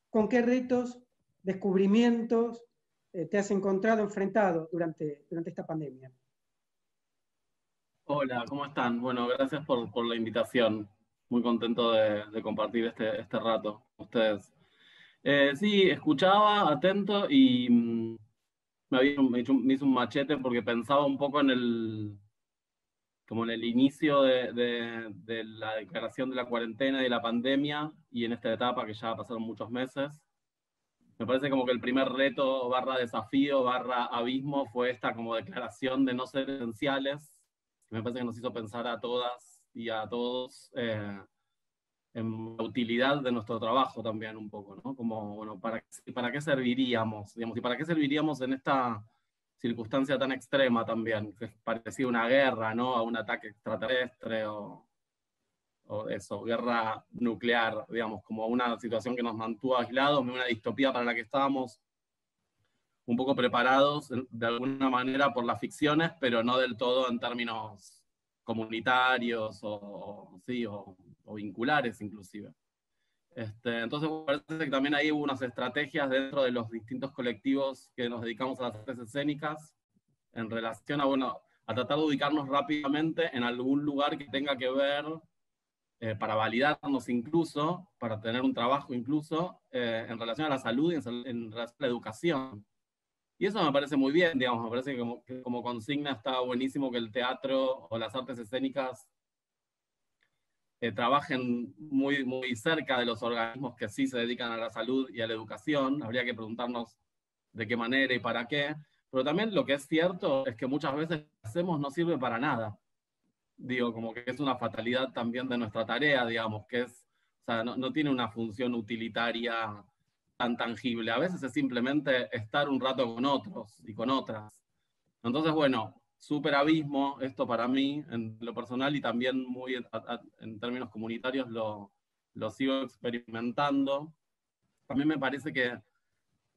¿con qué retos, descubrimientos te has enfrentado durante esta pandemia? Hola, ¿cómo están? Bueno, gracias por la invitación. Muy contento de compartir este rato con ustedes. Sí, escuchaba atento y me hizo un machete porque pensaba un poco en el inicio de la declaración de la cuarentena y de la pandemia, y en esta etapa que ya pasaron muchos meses. Me parece como que el primer reto / desafío / abismo fue esta como declaración de no ser esenciales, que me parece que nos hizo pensar a todas y a todos en la utilidad de nuestro trabajo también un poco, ¿no? Como, bueno, ¿para qué serviríamos? Digamos, y ¿para qué serviríamos en esta circunstancia tan extrema también, que parecía una guerra, ¿no? A un ataque extraterrestre o eso, guerra nuclear, digamos, como una situación que nos mantuvo aislados, una distopía para la que estábamos un poco preparados de alguna manera por las ficciones, pero no del todo en términos comunitarios o vinculares inclusive. Entonces me parece que también ahí hubo unas estrategias dentro de los distintos colectivos que nos dedicamos a las artes escénicas en relación a tratar de ubicarnos rápidamente en algún lugar que tenga que ver, para validarnos incluso, para tener un trabajo incluso, en relación a la salud y en relación a la educación. Y eso me parece muy bien, digamos, me parece que como consigna está buenísimo que el teatro o las artes escénicas trabajen muy, muy cerca de los organismos que sí se dedican a la salud y a la educación. Habría que preguntarnos de qué manera y para qué. Pero también lo que es cierto es que muchas veces lo que hacemos no sirve para nada. Digo, como que es una fatalidad también de nuestra tarea, digamos, que es, o sea, no tiene una función utilitaria tan tangible. A veces es simplemente estar un rato con otros y con otras. Entonces, bueno, súper abismo esto para mí, en lo personal, y también muy en términos comunitarios lo sigo experimentando. También me parece que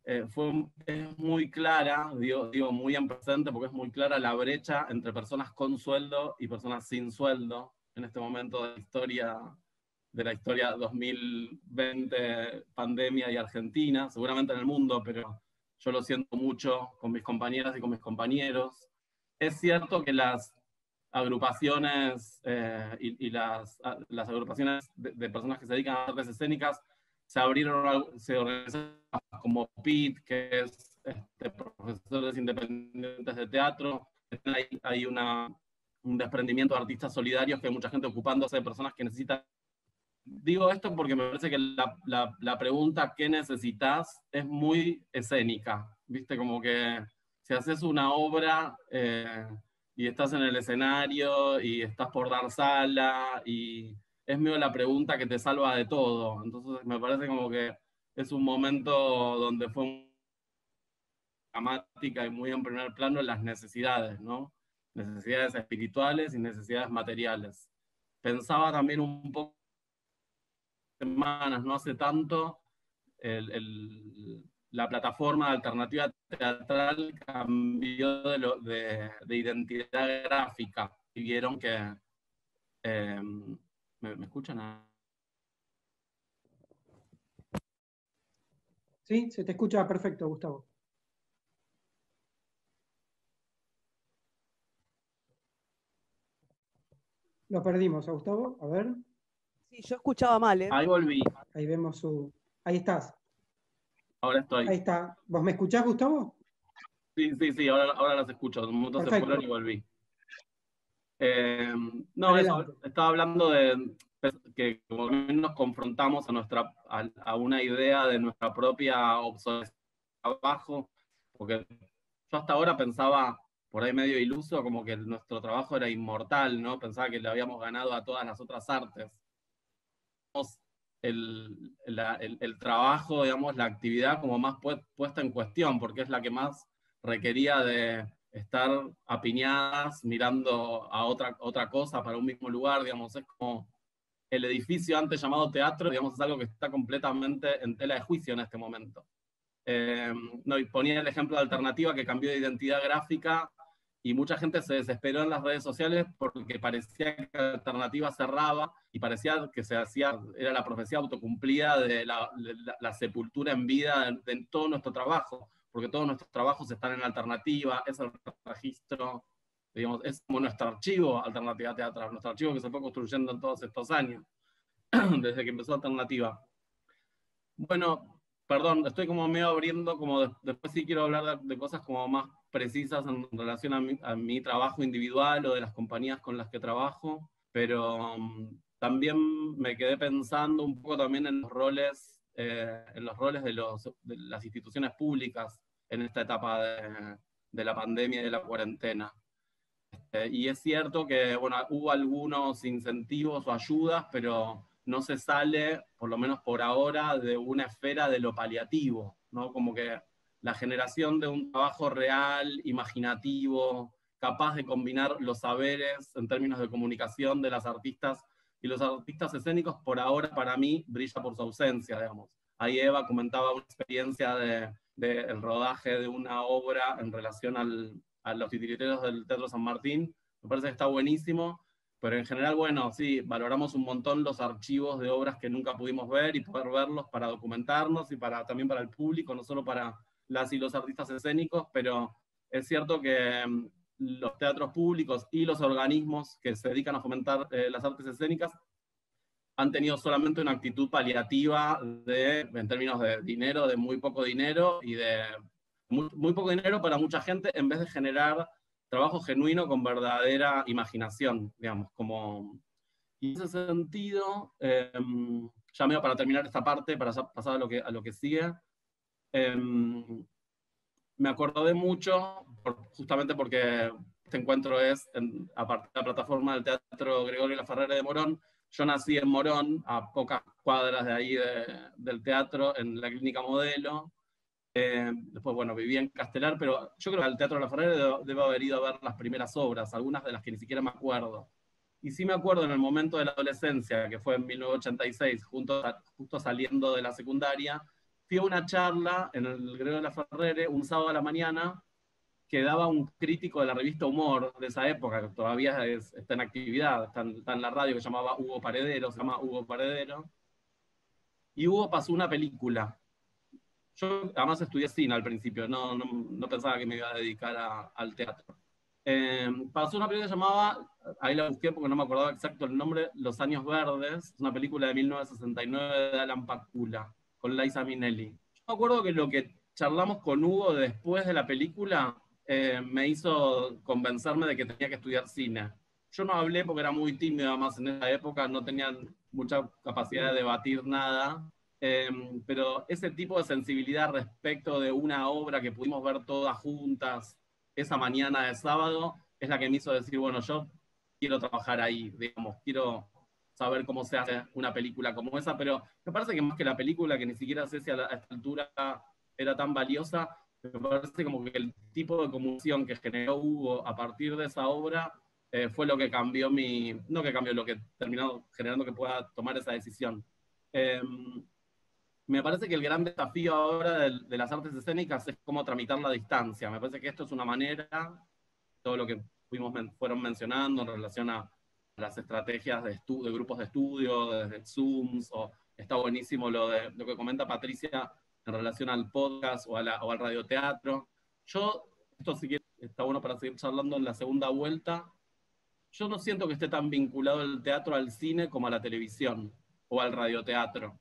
es muy clara, digo muy en presente, porque es muy clara la brecha entre personas con sueldo y personas sin sueldo en este momento de la historia 2020, pandemia y Argentina, seguramente en el mundo, pero yo lo siento mucho con mis compañeras y con mis compañeros. Es cierto que las agrupaciones y las agrupaciones de personas que se dedican a artes escénicas se organizaron como PIT, que es profesores independientes de teatro. Hay un desprendimiento de artistas solidarios, que hay mucha gente ocupándose de personas que necesitan. Digo esto porque me parece que la pregunta ¿qué necesitas? Es muy escénica, ¿viste? Como que si haces una obra y estás en el escenario y estás por dar sala, y es medio la pregunta que te salva de todo. Entonces me parece como que es un momento donde fue muy dramática y muy en primer plano las necesidades, ¿no? Necesidades espirituales y necesidades materiales. Pensaba también un poco semanas, no hace tanto, la plataforma de alternativa teatral cambió de identidad gráfica y vieron que... ¿me escuchan? Sí, se te escucha perfecto, Gustavo. Lo perdimos a Gustavo, a ver. Sí, yo escuchaba mal, ¿eh? Ahí volví. Ahí vemos su... Ahí estás. Ahora estoy. Ahí está. ¿Vos me escuchás, Gustavo? Sí, ahora las escucho. Un momento se fueron y volví. No, eso, estaba hablando de que como nos confrontamos a una idea de nuestra propia obsolescencia trabajo, porque yo hasta ahora pensaba, por ahí medio iluso, como que nuestro trabajo era inmortal, ¿no? Pensaba que le habíamos ganado a todas las otras artes. El trabajo, digamos, la actividad como más puesta en cuestión, porque es la que más requería de estar apiñadas, mirando a otra cosa para un mismo lugar, digamos, es como el edificio antes llamado teatro, digamos, es algo que está completamente en tela de juicio en este momento. No, y ponía el ejemplo de Alternativa, que cambió de identidad gráfica, y mucha gente se desesperó en las redes sociales porque parecía que Alternativa cerraba y parecía que era la profecía autocumplida de la sepultura en vida de todo nuestro trabajo, porque todos nuestros trabajos están en Alternativa, es el registro, digamos, es como nuestro archivo Alternativa Teatral, nuestro archivo que se fue construyendo en todos estos años, desde que empezó Alternativa. Bueno, perdón, estoy como medio abriendo, como después sí quiero hablar de cosas como más precisas en relación a mi trabajo individual o de las compañías con las que trabajo, pero también me quedé pensando un poco también en los roles de las instituciones públicas en esta etapa de la pandemia y de la cuarentena. Y es cierto que, bueno, hubo algunos incentivos o ayudas, pero no se sale, por lo menos por ahora, de una esfera de lo paliativo, ¿no? Como que la generación de un trabajo real, imaginativo, capaz de combinar los saberes en términos de comunicación de las artistas y los artistas escénicos, por ahora, para mí, brilla por su ausencia, digamos. Ahí Eva comentaba una experiencia del rodaje de una obra en relación a los titiriteros del Teatro San Martín. Me parece que está buenísimo, pero en general, bueno, sí, valoramos un montón los archivos de obras que nunca pudimos ver y poder verlos para documentarnos y también para el público, no solo para las y los artistas escénicos, pero es cierto que los teatros públicos y los organismos que se dedican a fomentar las artes escénicas han tenido solamente una actitud paliativa en términos de dinero, de muy poco dinero y de muy poco dinero para mucha gente, en vez de generar trabajo genuino con verdadera imaginación, digamos, como... Y en ese sentido, ya medio para terminar esta parte, para pasar a lo que sigue, me acordé mucho, justamente porque este encuentro es a partir de la plataforma del Teatro Gregorio Laferrere de Morón. Yo nací en Morón, a pocas cuadras de ahí del teatro, en la Clínica Modelo. Después, bueno, viví en Castelar, pero yo creo que al Teatro La Ferrere debo haber ido a ver las primeras obras, algunas de las que ni siquiera me acuerdo. Y sí me acuerdo en el momento de la adolescencia, que fue en 1986, justo saliendo de la secundaria, fui a una charla en el Gregorio de la Ferrere un sábado a la mañana que daba un crítico de la revista Humor de esa época, que todavía está en actividad, está en la radio, que se llamaba Hugo Paredero, se llama Hugo Paredero. Y Hugo pasó una película. Yo además estudié cine al principio, no pensaba que me iba a dedicar al teatro. Pasó una película que llamaba, ahí la busqué porque no me acordaba exacto el nombre, Los Años Verdes, es una película de 1969 de Alan Pakula, con Liza Minnelli. Yo me acuerdo que lo que charlamos con Hugo después de la película me hizo convencerme de que tenía que estudiar cine. Yo no hablé porque era muy tímido, además en esa época no tenía mucha capacidad de debatir nada. Pero ese tipo de sensibilidad respecto de una obra que pudimos ver todas juntas esa mañana de sábado es la que me hizo decir, bueno, yo quiero trabajar ahí, digamos, quiero saber cómo se hace una película como esa, pero me parece que más que la película, que ni siquiera sé si a esta altura era tan valiosa, me parece como que el tipo de comunicación que generó Hugo a partir de esa obra fue lo que cambió no que cambió, lo que terminó generando que pueda tomar esa decisión. Me parece que el gran desafío ahora de las artes escénicas es cómo tramitar la distancia. Me parece que esto es una manera, todo lo que fueron mencionando en relación a las estrategias de grupos de estudio, desde Zooms, o está buenísimo lo que comenta Patricia en relación al podcast o al radioteatro. Esto sí que está bueno para seguir charlando en la segunda vuelta. Yo no siento que esté tan vinculado el teatro al cine como a la televisión o al radioteatro,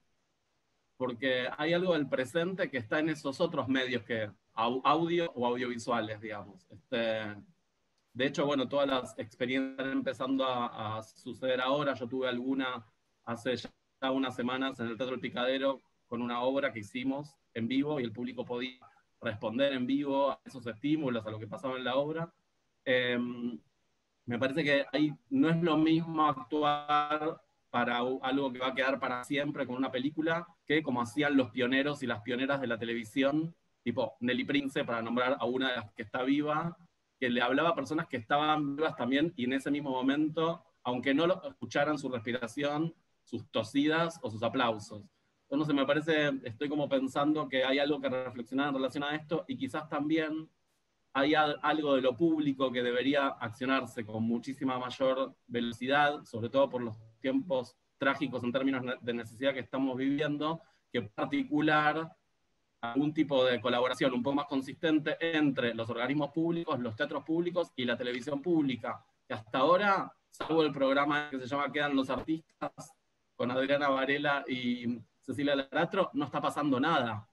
porque hay algo del presente que está en esos otros medios que audio o audiovisuales, digamos. De hecho, bueno, todas las experiencias están empezando a suceder ahora. Yo tuve alguna hace ya unas semanas en el Teatro El Picadero con una obra que hicimos en vivo y el público podía responder en vivo a esos estímulos, a lo que pasaba en la obra. Me parece que ahí no es lo mismo actuar para algo que va a quedar para siempre con una película, que como hacían los pioneros y las pioneras de la televisión, tipo Nelly Prince, para nombrar a una de las que está viva, que le hablaba a personas que estaban vivas también, y en ese mismo momento, aunque no lo escucharan su respiración, sus tosidas o sus aplausos. Entonces me parece, estoy como pensando que hay algo que reflexionar en relación a esto, y quizás también hay algo de lo público que debería accionarse con muchísima mayor velocidad, sobre todo por los tiempos trágicos en términos de necesidad que estamos viviendo, que particular algún tipo de colaboración un poco más consistente entre los organismos públicos, los teatros públicos y la televisión pública, que hasta ahora, salvo el programa que se llama Quedan los Artistas, con Adriana Varela y Cecilia Laratro, no está pasando nada.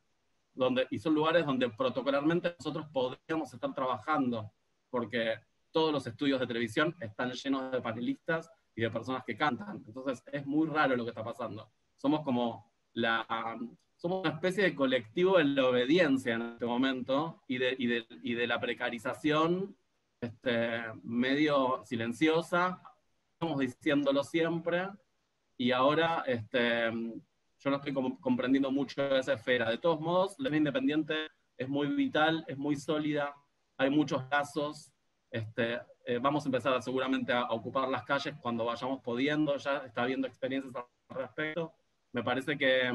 Y son lugares donde protocolarmente nosotros podríamos estar trabajando, porque todos los estudios de televisión están llenos de panelistas y de personas que cantan. Entonces es muy raro lo que está pasando. Somos como somos una especie de colectivo de la obediencia en este momento y de la precarización medio silenciosa. Estamos diciéndolo siempre, y ahora yo no estoy comprendiendo mucho esa esfera. De todos modos, la escena independiente es muy vital, es muy sólida, hay muchos casos. Vamos a empezar seguramente a ocupar las calles cuando vayamos pudiendo, ya está habiendo experiencias al respecto. Me parece que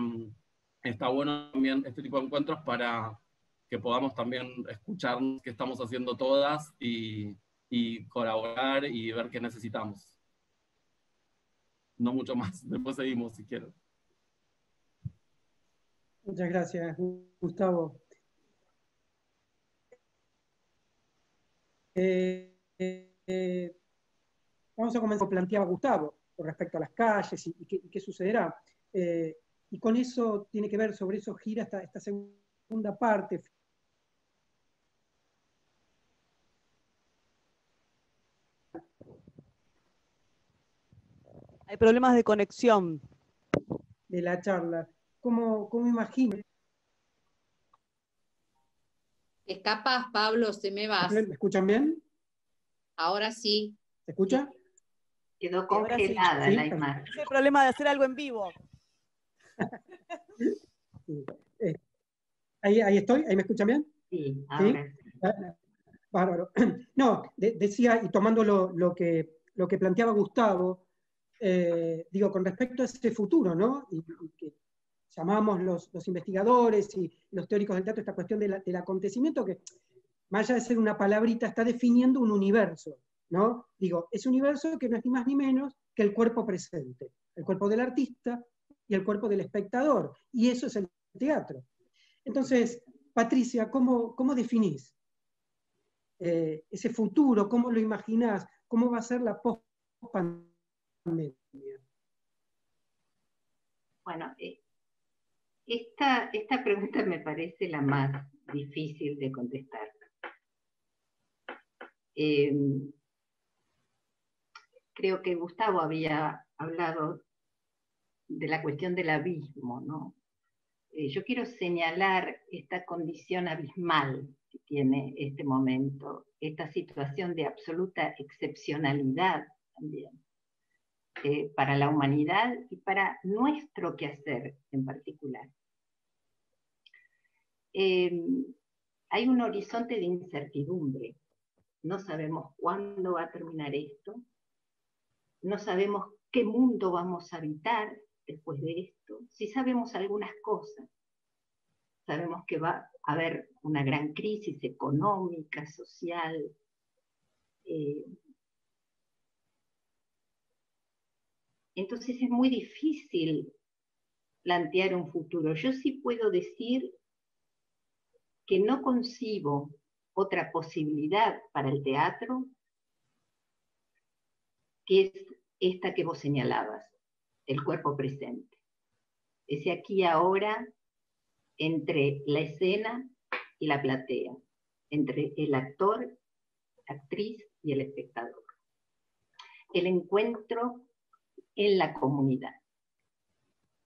está bueno también este tipo de encuentros para que podamos también escuchar qué estamos haciendo todas y colaborar y ver qué necesitamos. No mucho más, después seguimos si quieren. Muchas gracias, Gustavo. Vamos a comenzar, como planteaba Gustavo, con respecto a las calles y qué sucederá. Y con eso tiene que ver, sobre eso gira esta segunda parte. Hay problemas de conexión. De la charla. ¿Cómo imagino? Escapas, Pablo, se me vas. ¿Me escuchan bien? Ahora sí. ¿Se escucha? Quedó congelada sí. la imagen. Es el problema de hacer algo en vivo. Ahí estoy, ahí me escuchan bien. Sí, ahora sí. Bárbaro. No, decía, y tomando lo que planteaba Gustavo, digo, con respecto a ese futuro, ¿no? Y que llamamos los investigadores y los teóricos del teatro esta cuestión del acontecimiento, que más allá de ser una palabrita, está definiendo un universo, ¿no? Digo, ese universo que no es ni más ni menos que el cuerpo presente, el cuerpo del artista y el cuerpo del espectador, y eso es el teatro. Entonces, Patricia, ¿cómo definís ese futuro? ¿Cómo lo imaginás? ¿Cómo va a ser la post-pandemia? Bueno, esta pregunta me parece la más difícil de contestar. Creo que Gustavo había hablado de la cuestión del abismo, ¿no? Yo quiero señalar esta condición abismal que tiene este momento, esta situación de absoluta excepcionalidad también, para la humanidad y para nuestro quehacer en particular. Hay un horizonte de incertidumbre. No sabemos cuándo va a terminar esto, no sabemos qué mundo vamos a habitar después de esto. Sí sabemos algunas cosas. Sabemos que va a haber una gran crisis económica, social. Entonces es muy difícil plantear un futuro. Yo sí puedo decir que no concibo otra posibilidad para el teatro que es esta que vos señalabas, el cuerpo presente. Ese aquí y ahora entre la escena y la platea, entre el actor, actriz y el espectador. El encuentro en la comunidad.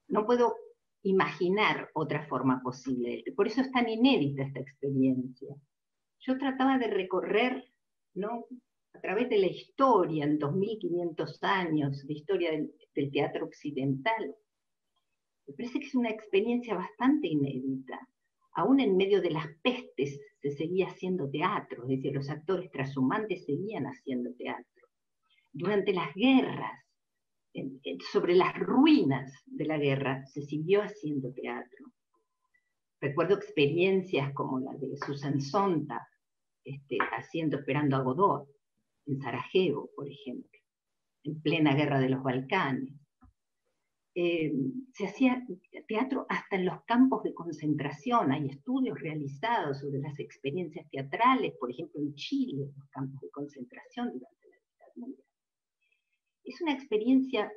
No puedo imaginar otra forma posible. Por eso es tan inédita esta experiencia. Yo trataba de recorrer, ¿no?, a través de la historia, en 2500 años de historia del teatro occidental. Me parece que es una experiencia bastante inédita. Aún en medio de las pestes se seguía haciendo teatro, es decir, los actores trashumantes seguían haciendo teatro. Durante las guerras, sobre las ruinas de la guerra, se siguió haciendo teatro. Recuerdo experiencias como la de Susan Sontag, Esperando a Godot, en Sarajevo, por ejemplo, en plena guerra de los Balcanes. Se hacía teatro hasta en los campos de concentración. Hay estudios realizados sobre las experiencias teatrales, por ejemplo en Chile, los campos de concentración durante la dictadura. Es una experiencia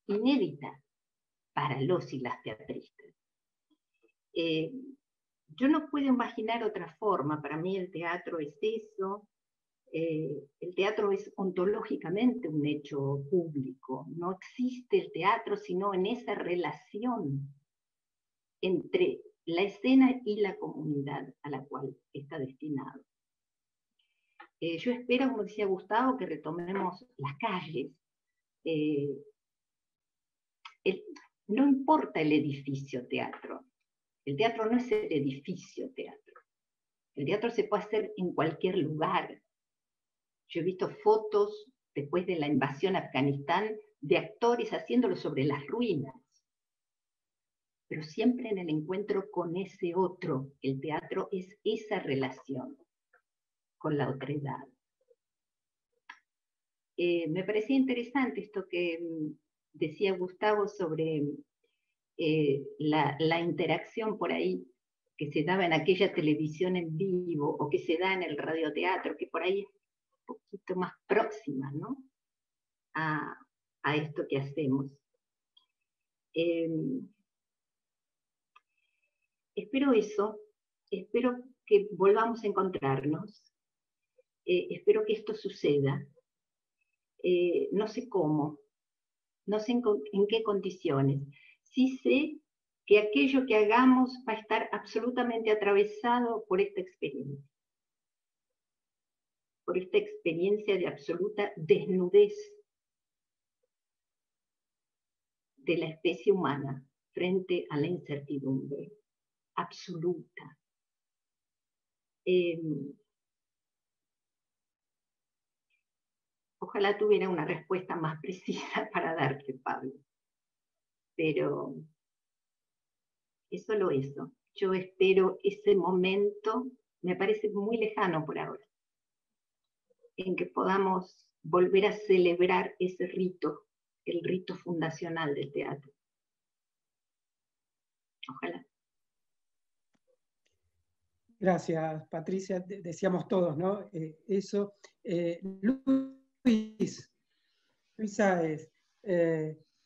inédita para los y las teatristas. Yo no puedo imaginar otra forma. Para mí el teatro es eso. El teatro es ontológicamente un hecho público. No existe el teatro sino en esa relación entre la escena y la comunidad a la cual está destinado. Yo espero, como decía Gustavo, que retomemos las calles. No importa el edificio teatro. El teatro no es el edificio teatro. El teatro se puede hacer en cualquier lugar. Yo he visto fotos después de la invasión a Afganistán de actores haciéndolo sobre las ruinas, pero siempre en el encuentro con ese otro. El teatro es esa relación con la otredad. Me parecía interesante esto que decía Gustavo sobre la interacción por ahí que se daba en aquella televisión en vivo o que se da en el radioteatro, que por ahí es un poquito más próxima, ¿no?, a esto que hacemos. Espero eso, espero que volvamos a encontrarnos, espero que esto suceda. No sé cómo, no sé en qué condiciones. Sí sé que aquello que hagamos va a estar absolutamente atravesado por esta experiencia de absoluta desnudez de la especie humana frente a la incertidumbre. absoluta. Ojalá tuviera una respuesta más precisa para darte, Pablo. Pero es solo eso. Yo espero ese momento, me parece muy lejano por ahora, en que podamos volver a celebrar ese rito, el rito fundacional del teatro. Ojalá. Gracias, Patricia. Decíamos todos, ¿no? Eso. Luis Sáez,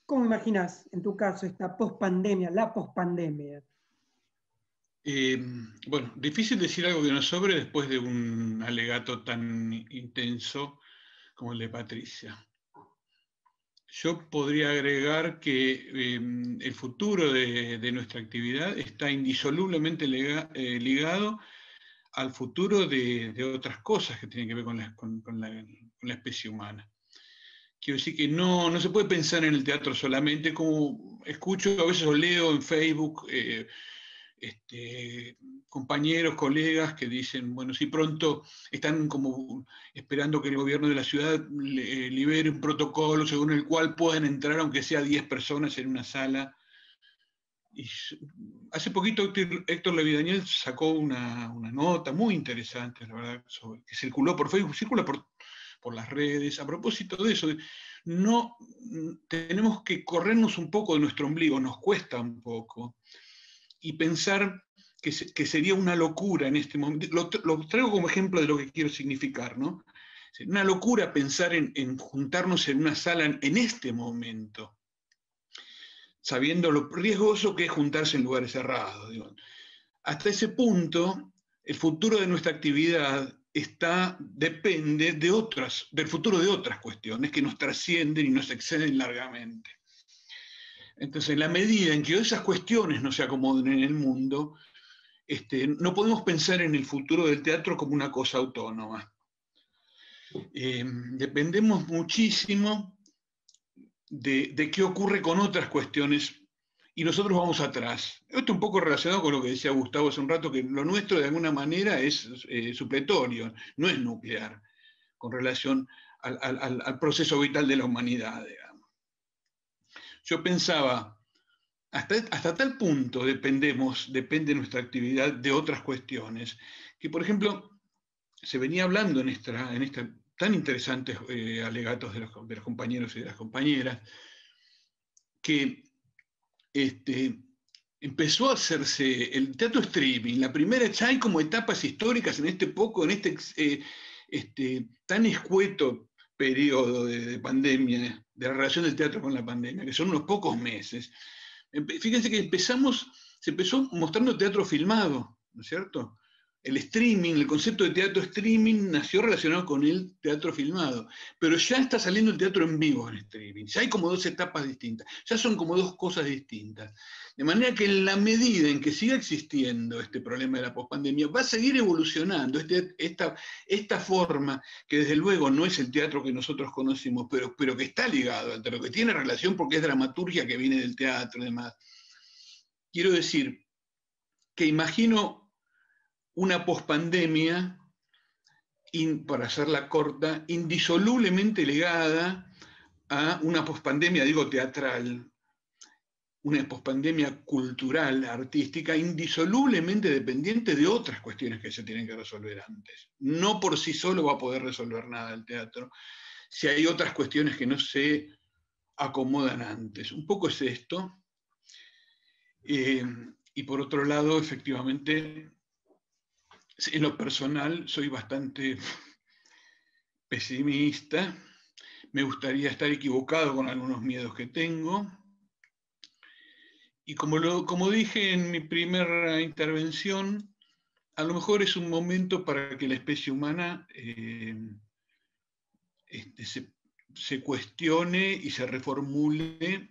¿cómo imaginas en tu caso esta pospandemia, la pospandemia? Bueno, difícil decir algo que nos sobre después de un alegato tan intenso como el de Patricia. Yo podría agregar que el futuro de nuestra actividad está indisolublemente ligado al futuro de otras cosas que tienen que ver con la especie humana. Quiero decir que no se puede pensar en el teatro solamente, como escucho a veces o leo en Facebook compañeros, colegas que dicen, bueno, si pronto están como esperando que el gobierno de la ciudad libere un protocolo según el cual puedan entrar aunque sea 10 personas en una sala. Y hace poquito Héctor Levidañel sacó una nota muy interesante, la verdad, que circuló por Facebook, circula por las redes, a propósito de eso. No tenemos que corrernos un poco de nuestro ombligo, nos cuesta un poco, y pensar que sería una locura en este momento. Lo traigo como ejemplo de lo que quiero significar, ¿no? Una locura pensar en juntarnos en una sala en este momento, sabiendo lo riesgoso que es juntarse en lugares cerrados. Digo. Hasta ese punto, el futuro de nuestra actividad depende del futuro de otras cuestiones que nos trascienden y nos exceden largamente. Entonces, en la medida en que esas cuestiones no se acomoden en el mundo, no podemos pensar en el futuro del teatro como una cosa autónoma. Dependemos muchísimo de qué ocurre con otras cuestiones y nosotros vamos atrás. Esto es un poco relacionado con lo que decía Gustavo hace un rato, que lo nuestro de alguna manera es supletorio, no es nuclear, con relación al proceso vital de la humanidad, digamos. Yo pensaba, hasta tal punto depende nuestra actividad de otras cuestiones, que por ejemplo se venía hablando en esta tan interesantes alegatos de los compañeros y de las compañeras, que empezó a hacerse el teatro streaming, la primera, ya hay como etapas históricas en este tan escueto periodo de pandemia, de la relación del teatro con la pandemia, que son unos pocos meses. Fíjense que se empezó mostrando teatro filmado, ¿no es cierto? El streaming, el concepto de teatro streaming nació relacionado con el teatro filmado, pero ya está saliendo el teatro en vivo en streaming, ya hay como dos etapas distintas, ya son como dos cosas distintas. De manera que en la medida en que siga existiendo este problema de la pospandemia, va a seguir evolucionando esta forma, que desde luego no es el teatro que nosotros conocimos, pero que está ligado al teatro, que tiene relación porque es dramaturgia que viene del teatro y demás. Quiero decir que imagino una pospandemia, para hacerla corta, indisolublemente ligada a una pospandemia, digo teatral, una pospandemia cultural, artística, indisolublemente dependiente de otras cuestiones que se tienen que resolver antes. No por sí solo va a poder resolver nada el teatro, si hay otras cuestiones que no se acomodan antes. Un poco es esto. Y por otro lado, efectivamente, en lo personal soy bastante pesimista, me gustaría estar equivocado con algunos miedos que tengo, y como dije en mi primera intervención, a lo mejor es un momento para que la especie humana se cuestione y se reformule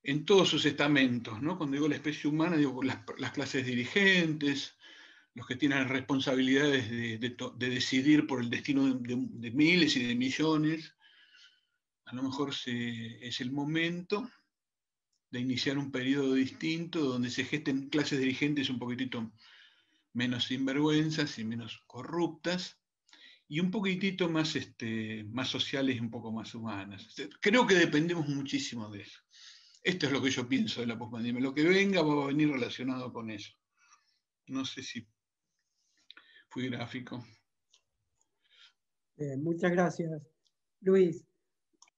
en todos sus estamentos, ¿no? Cuando digo la especie humana, digo las clases dirigentes, los que tienen responsabilidades de decidir por el destino de miles y de millones. A lo mejor es el momento de iniciar un periodo distinto donde se gesten clases dirigentes un poquitito menos sinvergüenzas y menos corruptas, y un poquitito más, más sociales y un poco más humanas. Creo que dependemos muchísimo de eso. Esto es lo que yo pienso de la pospandemia. Lo que venga va a venir relacionado con eso. No sé si fui gráfico. Muchas gracias, Luis.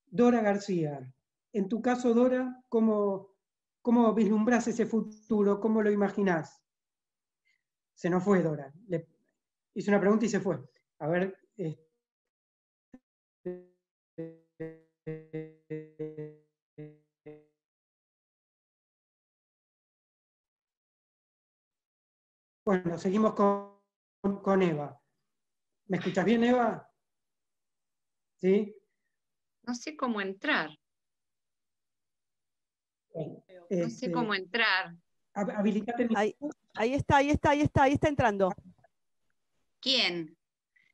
Dora García. En tu caso, Dora, ¿cómo vislumbrás ese futuro? ¿Cómo lo imaginás? Se nos fue, Dora. Le hice una pregunta y se fue. A ver. Bueno, seguimos con Eva. ¿Me escuchas bien, Eva? ¿Sí? No sé cómo entrar. No sé cómo entrar. Habilitate. Ahí está entrando. ¿Quién?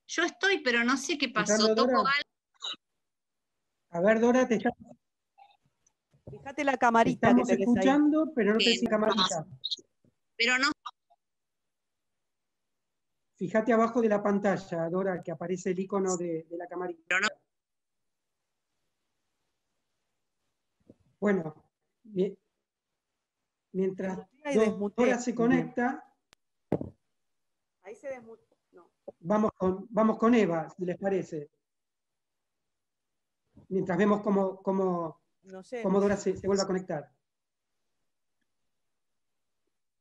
Yo estoy, pero no sé qué pasó. ¿Entrando, ¿Toco Dora? algo? A ver, Dora, Fíjate la camarita estamos que tenés escuchando, ahí. pero no te decís camarita. Pero no. Fíjate abajo de la pantalla, Dora, que aparece el icono de la camarita. Pero no. Bueno, mientras Dora se conecta, ahí se desmutó. No. vamos con Eva, si les parece. Mientras vemos cómo Dora se vuelve a conectar.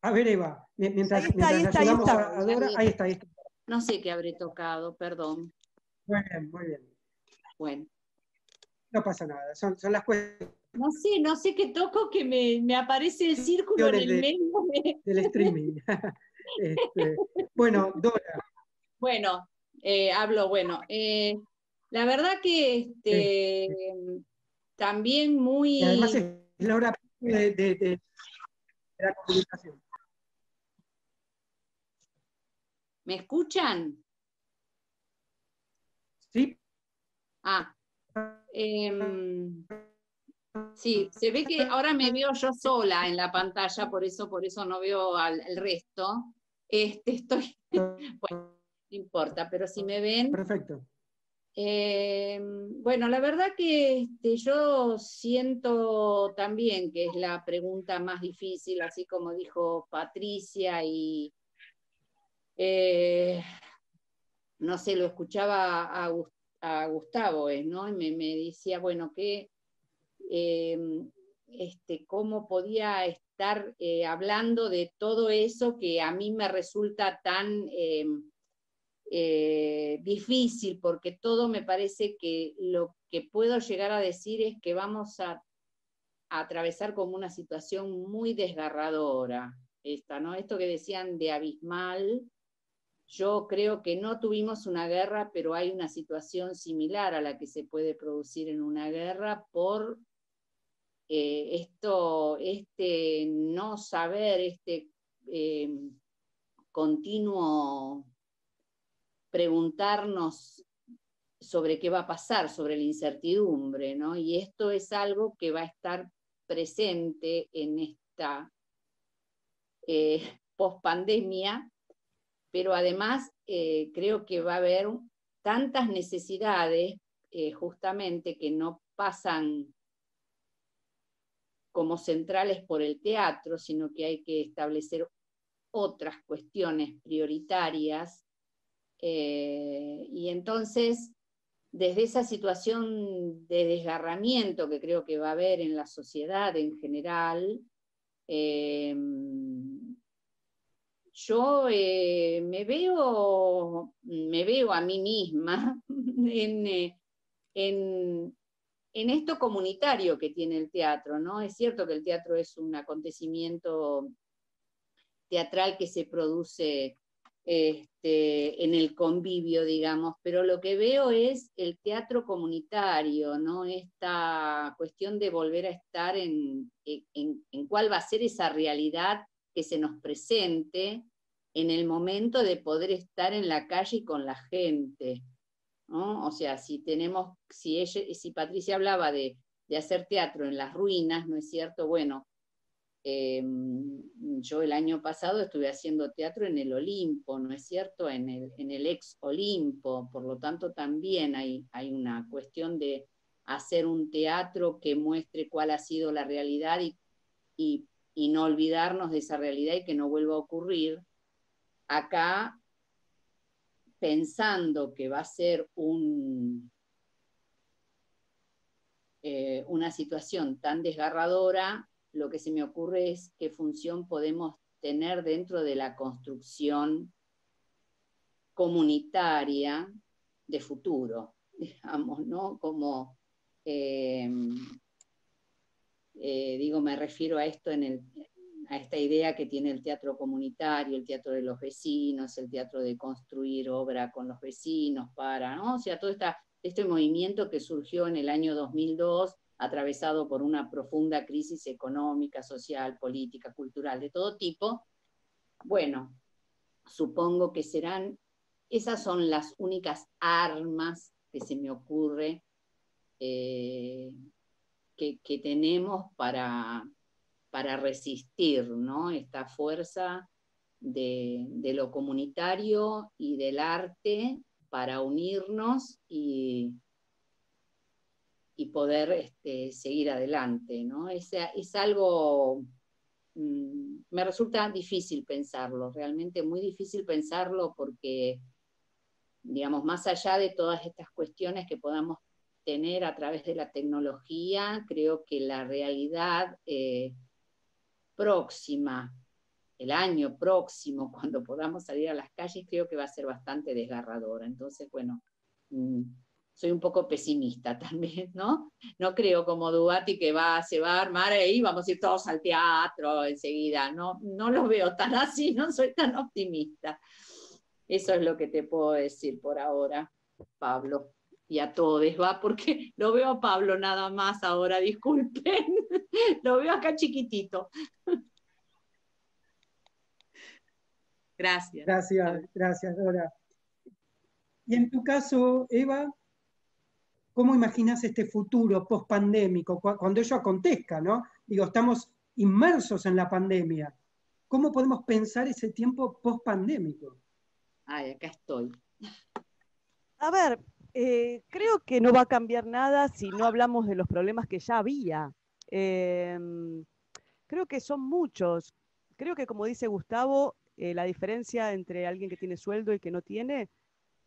A ver, Eva, mientras ayudamos a Dora, ahí está. No sé qué habré tocado, perdón. Muy bien, muy bien. Bueno. No pasa nada, son las cuestiones. No sé qué toco, que me aparece el círculo en el medio del streaming. Bueno, Dora. Bueno, hablo, la verdad que también muy... Y además es la hora de la comunicación. ¿Me escuchan? Sí. Sí, se ve que ahora me veo yo sola en la pantalla, por eso no veo al resto. Estoy, bueno, no importa, pero si me ven. Perfecto. Bueno, la verdad que yo siento también que es la pregunta más difícil, así como dijo Patricia, y no sé, lo escuchaba a Gustavo, ¿no? Y me decía, bueno, que cómo podía estar hablando de todo eso que a mí me resulta tan difícil, porque todo me parece que lo que puedo llegar a decir es que vamos a atravesar como una situación muy desgarradora, ¿no? Esto que decían de abismal. Yo creo que no tuvimos una guerra, pero hay una situación similar a la que se puede producir en una guerra por no saber, continuo preguntarnos sobre qué va a pasar, sobre la incertidumbre, ¿no? Y esto es algo que va a estar presente en esta pospandemia, pero además creo que va a haber tantas necesidades justamente que no pasan como centrales por el teatro, sino que hay que establecer otras cuestiones prioritarias. Y entonces, desde esa situación de desgarramiento que creo que va a haber en la sociedad en general, yo me veo a mí misma en esto comunitario que tiene el teatro, ¿no? Es cierto que el teatro es un acontecimiento teatral que se produce en el convivio, digamos, pero lo que veo es el teatro comunitario, ¿no? Esta cuestión de volver a estar en cuál va a ser esa realidad que se nos presente en el momento de poder estar en la calle y con la gente, ¿no? O sea, si Patricia hablaba de hacer teatro en las ruinas, ¿no es cierto? Bueno, yo el año pasado estuve haciendo teatro en el Olimpo, ¿no es cierto? En el ex Olimpo, por lo tanto también hay una cuestión de hacer un teatro que muestre cuál ha sido la realidad y no olvidarnos de esa realidad y que no vuelva a ocurrir. Acá, pensando que va a ser una situación tan desgarradora, lo que se me ocurre es qué función podemos tener dentro de la construcción comunitaria de futuro, digamos, ¿no? Como, digo, me refiero a esto a esta idea que tiene el teatro comunitario, el teatro de los vecinos, el teatro de construir obra con los vecinos ¿no? O sea, todo este movimiento que surgió en el año 2002, atravesado por una profunda crisis económica, social, política, cultural, de todo tipo. Bueno, supongo que esas son las únicas armas que se me ocurre que tenemos para resistir, ¿no? Esta fuerza de lo comunitario y del arte para unirnos y poder seguir adelante, ¿no? Es algo, me resulta difícil pensarlo, realmente muy difícil pensarlo porque, digamos, más allá de todas estas cuestiones que podamos tener a través de la tecnología, creo que la realidad próxima, el año próximo, cuando podamos salir a las calles, creo que va a ser bastante desgarradora. Entonces, bueno, soy un poco pesimista también, ¿no? No creo como Dubati que se va a armar ahí, vamos a ir todos al teatro enseguida. No lo veo tan así, no soy tan optimista. Eso es lo que te puedo decir por ahora, Pablo. Y a todos, ¿va? Porque lo veo a Pablo nada más ahora, disculpen. Lo veo acá chiquitito. Gracias. Gracias, Dora. Y en tu caso, Eva, ¿cómo imaginas este futuro post-pandémico, cuando ello acontezca, ¿no? Digo, estamos inmersos en la pandemia. ¿Cómo podemos pensar ese tiempo post-pandémico? Ay, acá estoy. A ver, creo que no va a cambiar nada si no hablamos de los problemas que ya había. Creo que son muchos. Creo que, como dice Gustavo, la diferencia entre alguien que tiene sueldo y que no tiene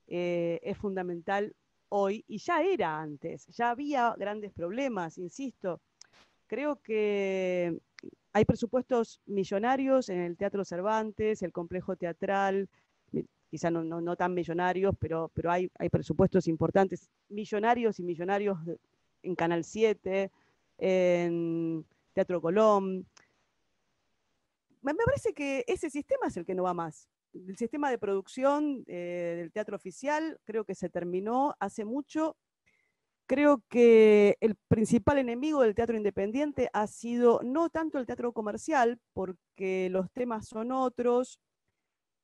es fundamental hoy, y ya era antes, ya había grandes problemas, insisto. Creo que hay presupuestos millonarios en el Teatro Cervantes, el complejo teatral, quizá no tan millonarios, pero hay presupuestos importantes, millonarios y millonarios en Canal 7, en Teatro Colón. Me parece que ese sistema es el que no va más. El sistema de producción del teatro oficial creo que se terminó hace mucho. Creo que el principal enemigo del teatro independiente ha sido no tanto el teatro comercial, porque los temas son otros,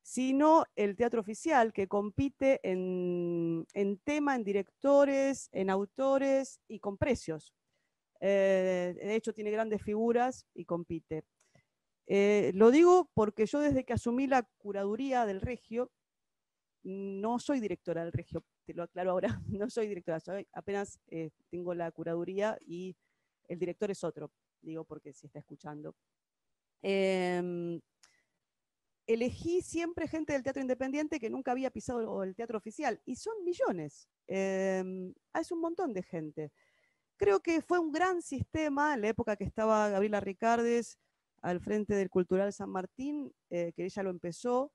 sino el teatro oficial, que compite en tema, en directores, en autores y con precios. De hecho, tiene grandes figuras y compite. Lo digo porque yo, desde que asumí la curaduría del Regio, no soy directora del Regio, te lo aclaro ahora, no soy directora, apenas tengo la curaduría y el director es otro, digo porque si está escuchando. Elegí siempre gente del teatro independiente que nunca había pisado el teatro oficial, y son millones, es un montón de gente. Creo que fue un gran sistema en la época que estaba Gabriela Ricardes al frente del Cultural San Martín, que ella lo empezó,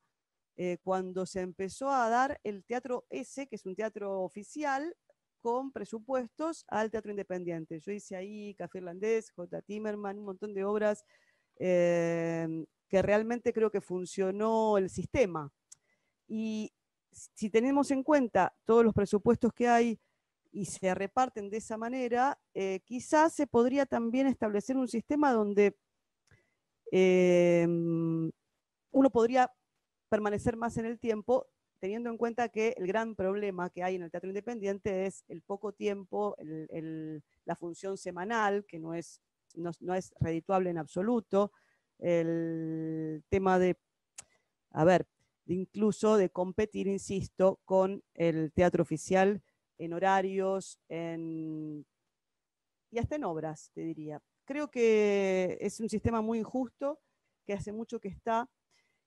cuando se empezó a dar el teatro S, que es un teatro oficial, con presupuestos al teatro independiente. Yo hice ahí Café Irlandés, J. Timerman, un montón de obras que realmente creo que funcionó el sistema. Y si tenemos en cuenta todos los presupuestos que hay y se reparten de esa manera, quizás se podría también establecer un sistema donde uno podría permanecer más en el tiempo, teniendo en cuenta que el gran problema que hay en el teatro independiente es el poco tiempo, la función semanal, que no es redituable en absoluto, el tema de, a ver, incluso de competir, insisto, con el teatro oficial en horarios, y hasta en obras, te diría. Creo que es un sistema muy injusto, que hace mucho que está.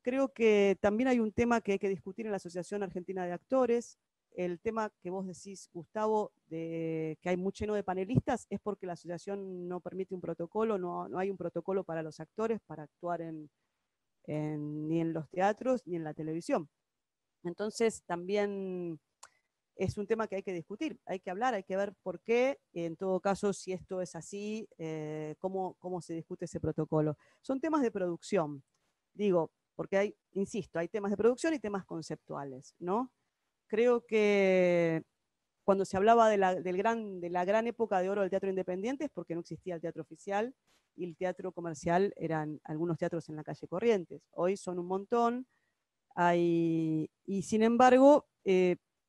Creo que también hay un tema que hay que discutir en la Asociación Argentina de Actores. El tema que vos decís, Gustavo, de que hay mucho lleno de panelistas, es porque la asociación no permite un protocolo, no hay un protocolo para los actores para actuar ni en los teatros ni en la televisión. Entonces también es un tema que hay que discutir, hay que hablar, hay que ver por qué, en todo caso, si esto es así, cómo se discute ese protocolo. Son temas de producción, digo, porque hay, insisto, hay temas de producción y temas conceptuales, ¿no? Creo que cuando se hablaba de la gran época de oro del teatro independiente es porque no existía el teatro oficial y el teatro comercial eran algunos teatros en la calle Corrientes. Hoy son un montón, y sin embargo,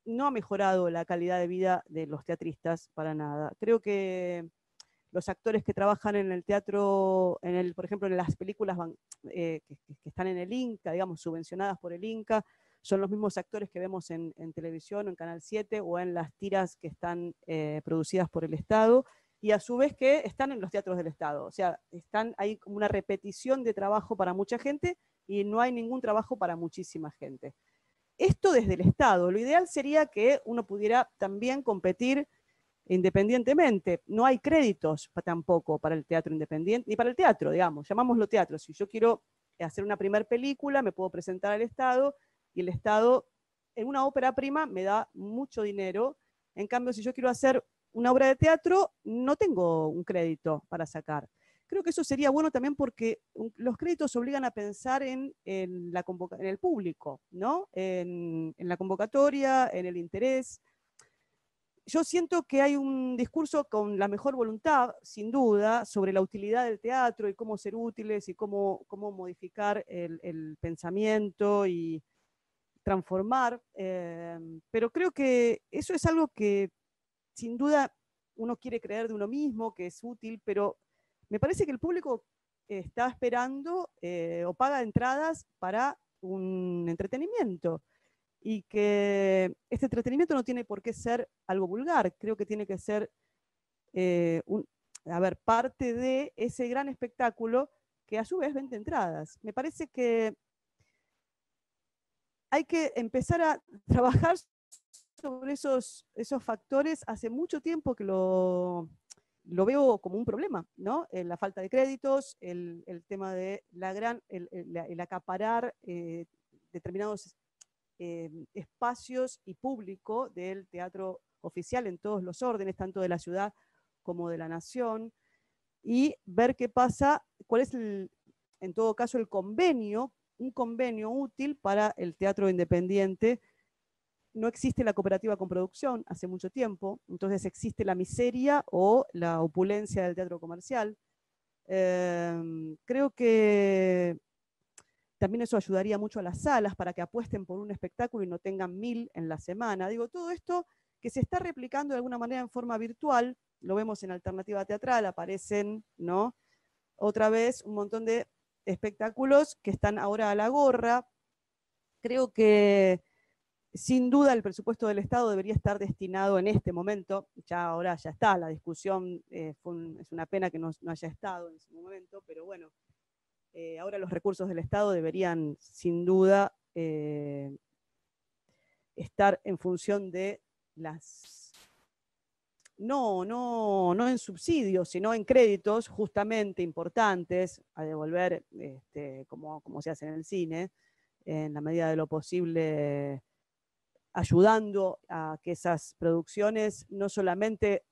no ha mejorado la calidad de vida de los teatristas para nada. Creo que los actores que trabajan en el teatro, por ejemplo, en las películas que están en el Inca, digamos, subvencionadas por el Inca, son los mismos actores que vemos en televisión o en Canal 7 o en las tiras que están producidas por el Estado, y a su vez que están en los teatros del Estado. O sea, hay como una repetición de trabajo para mucha gente y no hay ningún trabajo para muchísima gente. Esto desde el Estado. Lo ideal sería que uno pudiera también competir independientemente. No hay créditos tampoco para el teatro independiente, ni para el teatro, digamos, llamámoslo teatro. Si yo quiero hacer una primer película, me puedo presentar al Estado, y el Estado en una ópera prima me da mucho dinero. En cambio, si yo quiero hacer una obra de teatro, no tengo un crédito para sacar. Creo que eso sería bueno también porque los créditos obligan a pensar en el público, ¿no? En la convocatoria, en el interés. Yo siento que hay un discurso con la mejor voluntad, sin duda, sobre la utilidad del teatro y cómo ser útiles y cómo modificar el pensamiento y transformar, pero creo que eso es algo que sin duda uno quiere creer de uno mismo, que es útil, pero me parece que el público está esperando o paga entradas para un entretenimiento, y que este entretenimiento no tiene por qué ser algo vulgar. Creo que tiene que ser parte de ese gran espectáculo que a su vez vende entradas. Me parece que hay que empezar a trabajar sobre esos factores. Hace mucho tiempo que lo veo como un problema, ¿no? La falta de créditos, el tema de el acaparar determinados espacios y público del teatro oficial en todos los órdenes, tanto de la ciudad como de la nación, y ver qué pasa, cuál es en todo caso un convenio útil para el teatro independiente. No existe la cooperativa con producción hace mucho tiempo, entonces existe la miseria o la opulencia del teatro comercial. Creo que también eso ayudaría mucho a las salas para que apuesten por un espectáculo y no tengan 1000 en la semana. Digo, todo esto que se está replicando de alguna manera en forma virtual, lo vemos en Alternativa Teatral, aparecen, ¿no?, otra vez un montón de espectáculos que están ahora a la gorra. Creo que sin duda el presupuesto del Estado debería estar destinado en este momento, ahora ya está, la discusión es una pena que no haya estado en ese momento, pero bueno, ahora los recursos del Estado deberían sin duda estar en función de no en subsidios, sino en créditos justamente importantes a devolver, como se hace en el cine, en la medida de lo posible, ayudando a que esas producciones no solamente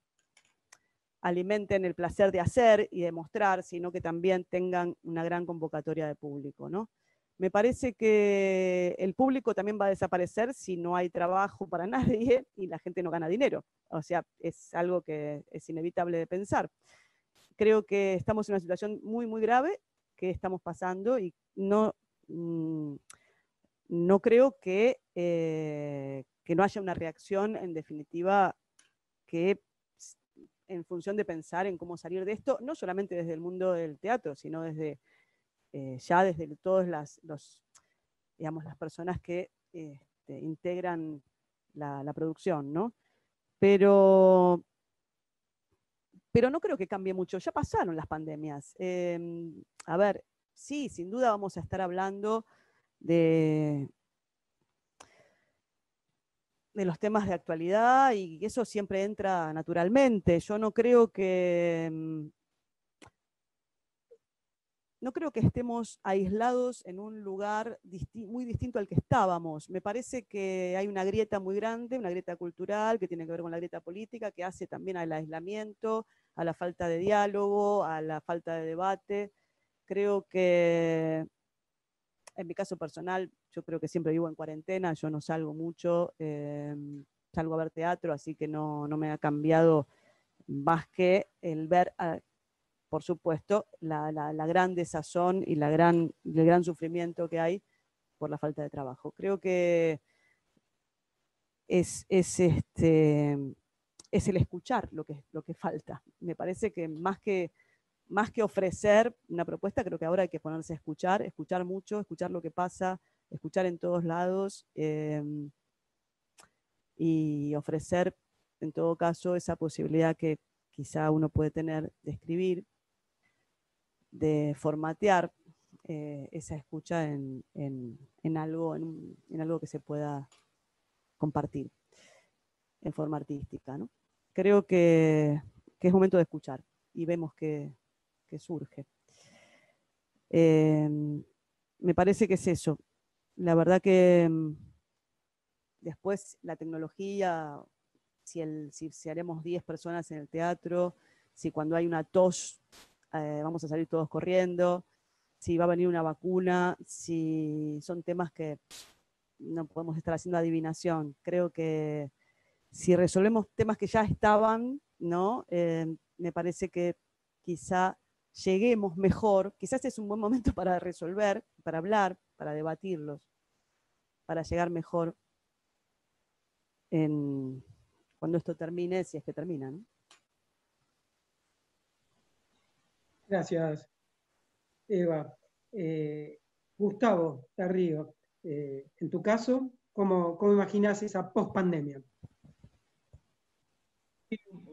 alimenten el placer de hacer y de mostrar, sino que también tengan una gran convocatoria de público, ¿no? Me parece que el público también va a desaparecer si no hay trabajo para nadie y la gente no gana dinero. O sea, es algo que es inevitable de pensar. Creo que estamos en una situación muy, muy grave que estamos pasando, y no creo que no haya una reacción, en definitiva, que en función de pensar en cómo salir de esto, no solamente desde el mundo del teatro, sino desde ya desde todas las personas que integran la producción, ¿no? Pero no creo que cambie mucho, ya pasaron las pandemias. A ver, sí, sin duda vamos a estar hablando de los temas de actualidad y eso siempre entra naturalmente. Yo no creo que estemos aislados en un lugar muy distinto al que estábamos. Me parece que hay una grieta muy grande, una grieta cultural que tiene que ver con la grieta política, que hace también al aislamiento, a la falta de diálogo, a la falta de debate. Creo que, en mi caso personal, yo creo que siempre vivo en cuarentena, yo no salgo mucho, salgo a ver teatro, así que no me ha cambiado más que el ver, por supuesto, la gran desazón y el gran sufrimiento que hay por la falta de trabajo. Creo que es el escuchar lo que falta. Me parece que más que ofrecer una propuesta, creo que ahora hay que ponerse a escuchar mucho, escuchar lo que pasa, escuchar en todos lados y ofrecer, en todo caso, esa posibilidad que quizá uno puede tener de escribir, de formatear esa escucha en algo que se pueda compartir en forma artística, ¿no? Creo que es momento de escuchar y vemos que surge. Me parece que es eso. La verdad que después la tecnología, si haremos 10 personas en el teatro, si cuando hay una tos vamos a salir todos corriendo, si va a venir una vacuna, si son temas que no podemos estar haciendo adivinación. Creo que si resolvemos temas que ya estaban, ¿no? Me parece que quizá lleguemos mejor, quizás es un buen momento para resolver, para hablar, para debatirlos, para llegar mejor cuando esto termine, si es que termina, ¿no? Gracias, Eva. Gustavo Tarrio, en tu caso, ¿cómo imaginás esa post-pandemia?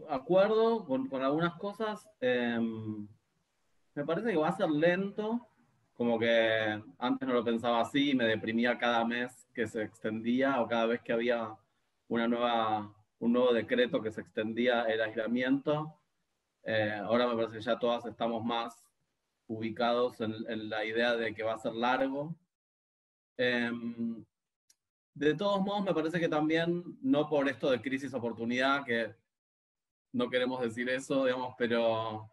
Acuerdo con algunas cosas. Me parece que va a ser lento, como que antes no lo pensaba así, me deprimía cada mes que se extendía o cada vez que había un nuevo decreto que se extendía el aislamiento. Ahora me parece que ya todas estamos más ubicados en la idea de que va a ser largo. De todos modos, me parece que también, no por esto de crisis-oportunidad, que no queremos decir eso, digamos, pero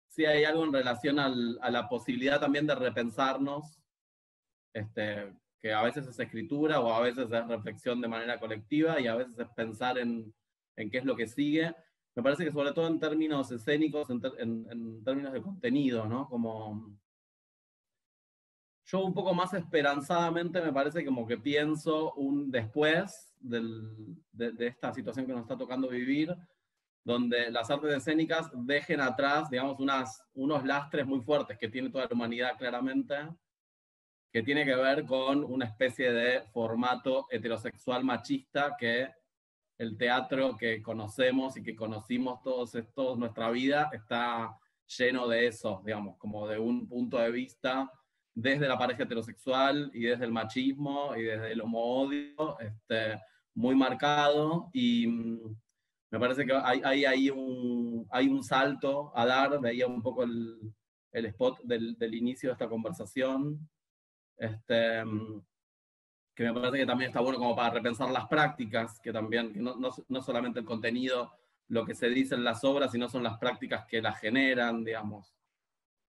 sí hay algo en relación a la posibilidad también de repensarnos, que a veces es escritura o a veces es reflexión de manera colectiva y a veces es pensar en qué es lo que sigue. Me parece que sobre todo en términos escénicos, en términos de contenido, ¿no? Como yo un poco más esperanzadamente me parece como que pienso un después de esta situación que nos está tocando vivir, donde las artes escénicas dejen atrás, digamos, unos lastres muy fuertes que tiene toda la humanidad claramente, que tiene que ver con una especie de formato heterosexual machista que el teatro que conocemos y que conocimos todos nuestra vida está lleno de eso, digamos, como de un punto de vista desde la pareja heterosexual y desde el machismo y desde el homo-odio, muy marcado, y me parece que hay un salto a dar. Veía un poco el spot del inicio de esta conversación, que me parece que también está bueno como para repensar las prácticas, que también, que no solamente el contenido, lo que se dice en las obras, sino son las prácticas que las generan, digamos.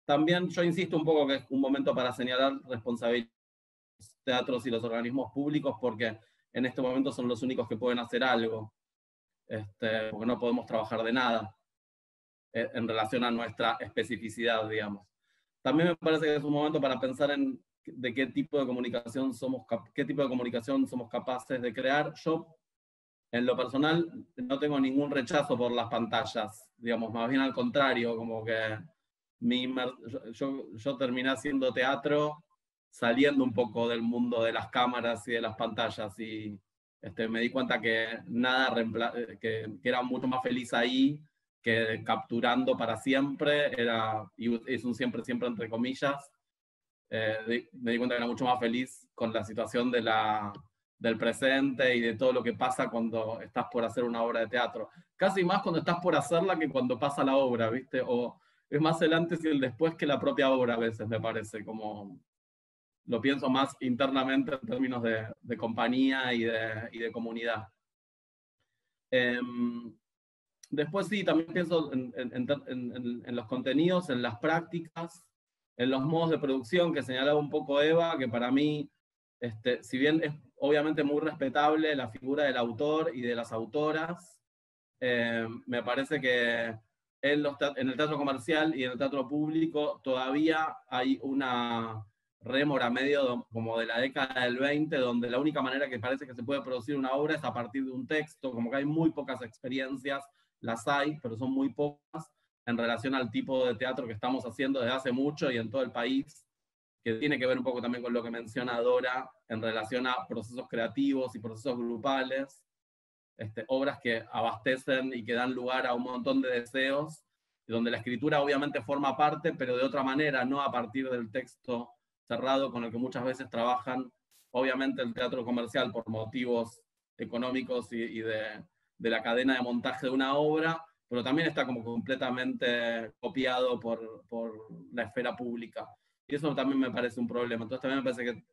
También yo insisto un poco que es un momento para señalar responsabilidades de los teatros y los organismos públicos, porque en este momento son los únicos que pueden hacer algo, porque no podemos trabajar de nada en relación a nuestra especificidad, digamos. También me parece que es un momento para pensar en de qué tipo de comunicación somos capaces de crear. Yo, en lo personal, no tengo ningún rechazo por las pantallas, digamos, más bien al contrario, como que yo terminé haciendo teatro saliendo un poco del mundo de las cámaras y de las pantallas, y me di cuenta que que era mucho más feliz ahí que capturando para siempre, y es un siempre, siempre entre comillas. Me di cuenta que era mucho más feliz con la situación del presente y de todo lo que pasa cuando estás por hacer una obra de teatro. Casi más cuando estás por hacerla que cuando pasa la obra, ¿viste? O es más el antes y el después que la propia obra a veces, me parece, como lo pienso más internamente en términos de compañía y de comunidad. Después sí, también pienso en los contenidos, en las prácticas, en los modos de producción que señalaba un poco Eva, que para mí, si bien es obviamente muy respetable la figura del autor y de las autoras, me parece que en el teatro comercial y en el teatro público todavía hay una rémora medio como de la década del 20, donde la única manera que parece que se puede producir una obra es a partir de un texto, como que hay muy pocas experiencias, las hay, pero son muy pocas en relación al tipo de teatro que estamos haciendo desde hace mucho y en todo el país, que tiene que ver un poco también con lo que menciona Dora en relación a procesos creativos y procesos grupales, obras que abastecen y que dan lugar a un montón de deseos, donde la escritura obviamente forma parte, pero de otra manera, no a partir del texto cerrado con el que muchas veces trabajan, obviamente, el teatro comercial por motivos económicos y de la cadena de montaje de una obra, pero también está como completamente copiado por la esfera pública. Y eso también me parece un problema. Entonces también me parece que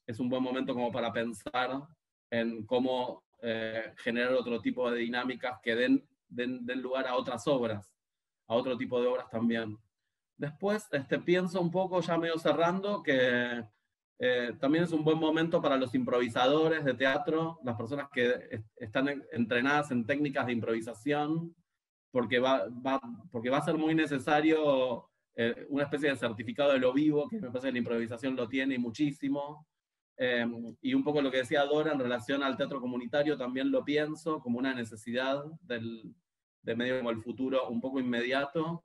es un buen momento como para pensar en cómo generar otro tipo de dinámicas que den lugar a otras obras, a otro tipo de obras también. Después pienso un poco, ya medio cerrando, que también es un buen momento para los improvisadores de teatro, las personas que están entrenadas en técnicas de improvisación, porque va a ser muy necesario una especie de certificado de lo vivo, que me parece que la improvisación lo tiene y muchísimo. Y un poco lo que decía Dora en relación al teatro comunitario, también lo pienso como una necesidad de medio como el futuro un poco inmediato,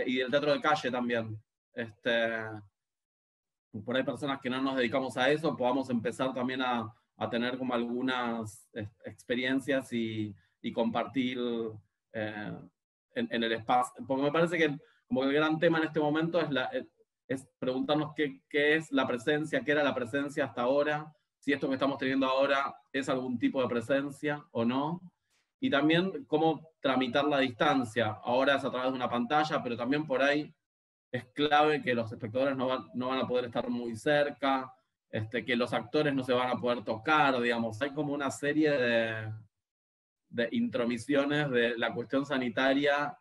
y del teatro de calle también. Por ahí personas que no nos dedicamos a eso, podamos empezar también a tener como algunas experiencias y compartir en el espacio. Porque me parece que como que el gran tema en este momento es preguntarnos qué es la presencia, qué era la presencia hasta ahora, si esto que estamos teniendo ahora es algún tipo de presencia o no, y también cómo tramitar la distancia. Ahora es a través de una pantalla, pero también por ahí es clave que los espectadores no van a poder estar muy cerca, que los actores no se van a poder tocar, digamos. Hay como una serie de intromisiones de la cuestión sanitaria,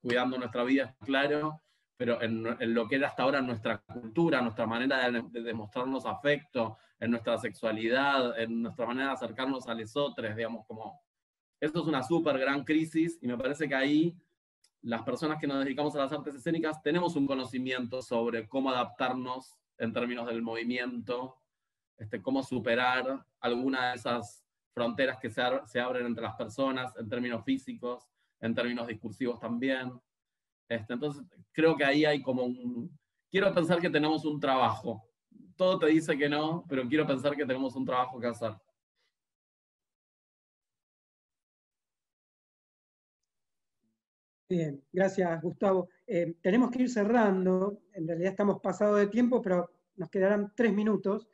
cuidando nuestra vida, claro, pero en lo que era hasta ahora nuestra cultura, nuestra manera de demostrarnos afecto, en nuestra sexualidad, en nuestra manera de acercarnos a los otros, digamos, como... Esto es una súper gran crisis, y me parece que ahí las personas que nos dedicamos a las artes escénicas tenemos un conocimiento sobre cómo adaptarnos en términos del movimiento, cómo superar alguna de esas fronteras que se abren entre las personas en términos físicos, en términos discursivos también. Entonces, creo que ahí hay como quiero pensar que tenemos un trabajo. Todo te dice que no, pero quiero pensar que tenemos un trabajo que hacer. Bien, gracias Gustavo. Tenemos que ir cerrando, en realidad estamos pasados de tiempo, pero nos quedarán 3 minutos.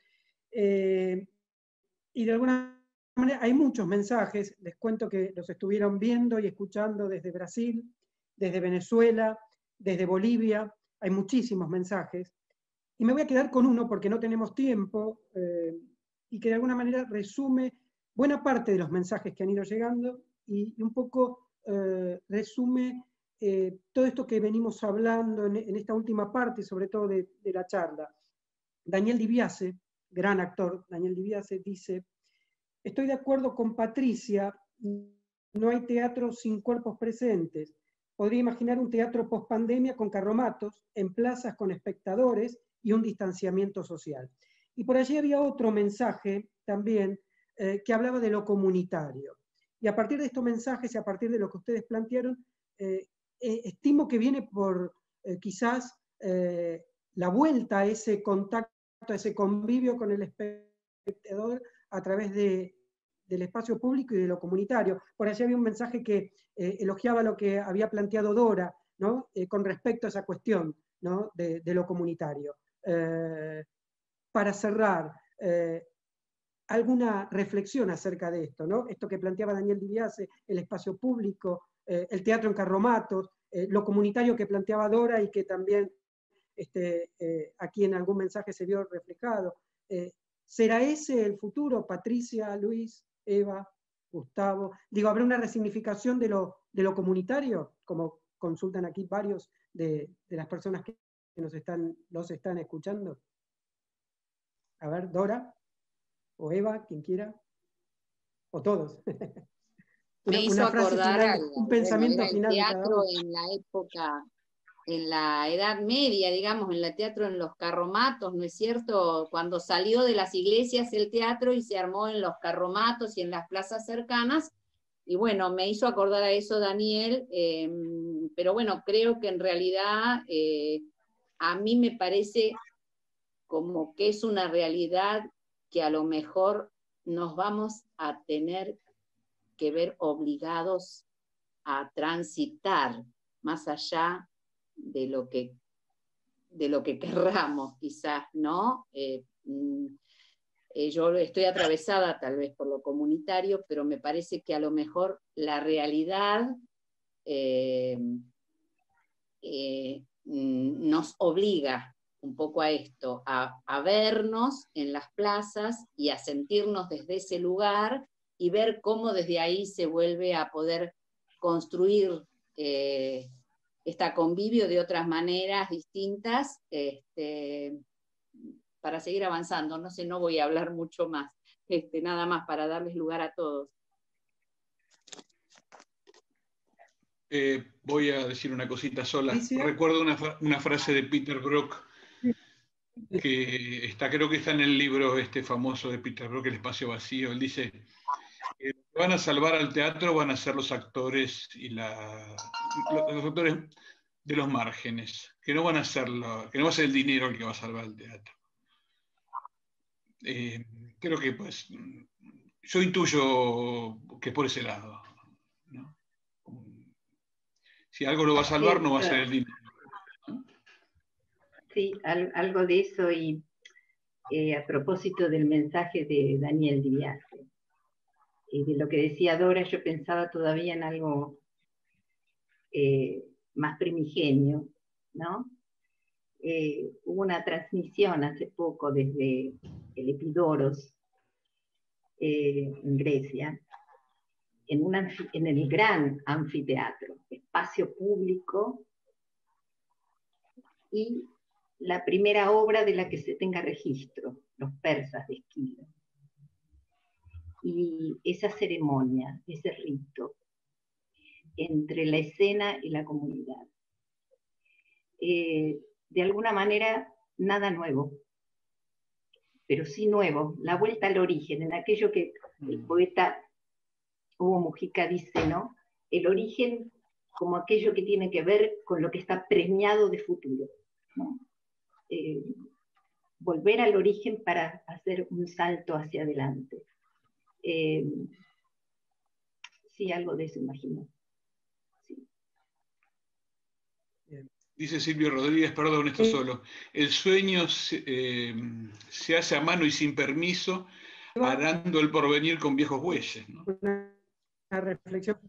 Y de alguna manera hay muchos mensajes, les cuento que los estuvieron viendo y escuchando desde Brasil, desde Venezuela, desde Bolivia, hay muchísimos mensajes. Y me voy a quedar con uno porque no tenemos tiempo, y que de alguna manera resume buena parte de los mensajes que han ido llegando y un poco resume todo esto que venimos hablando en esta última parte, sobre todo de la charla. Daniel Di Biase, gran actor, Daniel Di Biase, dice: estoy de acuerdo con Patricia, no hay teatro sin cuerpos presentes. Podría imaginar un teatro post-pandemia con carromatos, en plazas con espectadores y un distanciamiento social. Y por allí había otro mensaje también que hablaba de lo comunitario. Y a partir de estos mensajes y a partir de lo que ustedes plantearon, estimo que viene por quizás la vuelta a ese contacto, a ese convivio con el espectador a través del espacio público y de lo comunitario. Por allí había un mensaje que elogiaba lo que había planteado Dora, ¿no? Con respecto a esa cuestión, ¿no? de lo comunitario. Para cerrar, alguna reflexión acerca de esto, ¿no? Esto que planteaba Daniel Di Biase, el espacio público, el teatro en carromatos, lo comunitario que planteaba Dora y que también aquí en algún mensaje se vio reflejado. ¿Será ese el futuro, Patricia, Luis, Eva, Gustavo? Digo, ¿habrá una resignificación de lo comunitario? Como consultan aquí varios de las personas que los están escuchando. A ver, Dora, o Eva, quien quiera, o todos. Me hizo acordar algo. Un pensamiento era final. El teatro en la época, en la Edad Media, digamos, en el teatro en los carromatos, ¿no es cierto? Cuando salió de las iglesias el teatro y se armó en los carromatos y en las plazas cercanas, y bueno, me hizo acordar a eso Daniel, pero bueno, creo que en realidad a mí me parece como que es una realidad que a lo mejor nos vamos a tener que ver obligados a transitar más allá de lo que querramos, quizás, ¿no? Yo estoy atravesada tal vez por lo comunitario, pero me parece que a lo mejor la realidad nos obliga un poco a esto, a vernos en las plazas y a sentirnos desde ese lugar y ver cómo desde ahí se vuelve a poder construir este convivio de otras maneras distintas, para seguir avanzando. No sé, no voy a hablar mucho más, nada más para darles lugar a todos. Voy a decir una cosita sola. ¿Sí? Recuerdo una frase de Peter Brook, que creo que está en el libro famoso de Peter Brook, El espacio vacío. Él dice: lo que van a salvar al teatro van a ser los actores y los actores de los márgenes, que no van a ser que no va a ser el dinero el que va a salvar al teatro. Creo que pues yo intuyo que por ese lado, ¿no? Si algo lo va a salvar, no va a ser el dinero. Sí, algo de eso, y a propósito del mensaje de Daniel Di Biase, y de lo que decía Dora, yo pensaba todavía en algo más primigenio, ¿no? Hubo una transmisión hace poco desde el Epidaurus, en Grecia, en el gran anfiteatro, espacio público, y la primera obra de la que se tenga registro, Los persas de Esquilo. Y esa ceremonia, ese rito, entre la escena y la comunidad. De alguna manera, nada nuevo, pero sí nuevo, la vuelta al origen, en aquello que el poeta Hugo Mujica dice, ¿no? El origen como aquello que tiene que ver con lo que está preñado de futuro, ¿no? Volver al origen para hacer un salto hacia adelante. Sí, algo de eso imagino. Sí. Dice Silvio Rodríguez, perdón, esto solo: el sueño se hace a mano y sin permiso, arando el porvenir con viejos bueyes, ¿no? Una reflexión.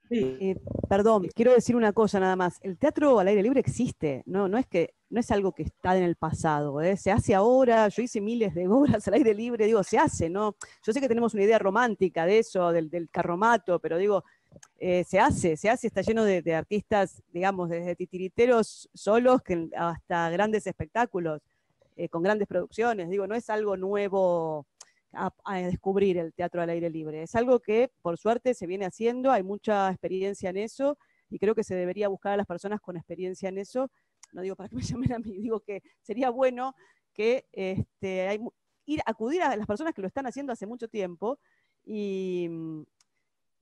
Sí. Perdón, quiero decir una cosa nada más. El teatro al aire libre existe, no es algo que está en el pasado, se hace ahora. Yo hice miles de obras al aire libre, digo, se hace, ¿no? Yo sé que tenemos una idea romántica de eso, del carromato, pero digo, se hace, está lleno de artistas, digamos, desde titiriteros solos hasta grandes espectáculos, con grandes producciones. Digo, no es algo nuevo a descubrir el teatro al aire libre. Es algo que, por suerte, se viene haciendo, hay mucha experiencia en eso, y creo que se debería buscar a las personas con experiencia en eso. No digo para que me llamen a mí, digo que sería bueno que acudir a las personas que lo están haciendo hace mucho tiempo y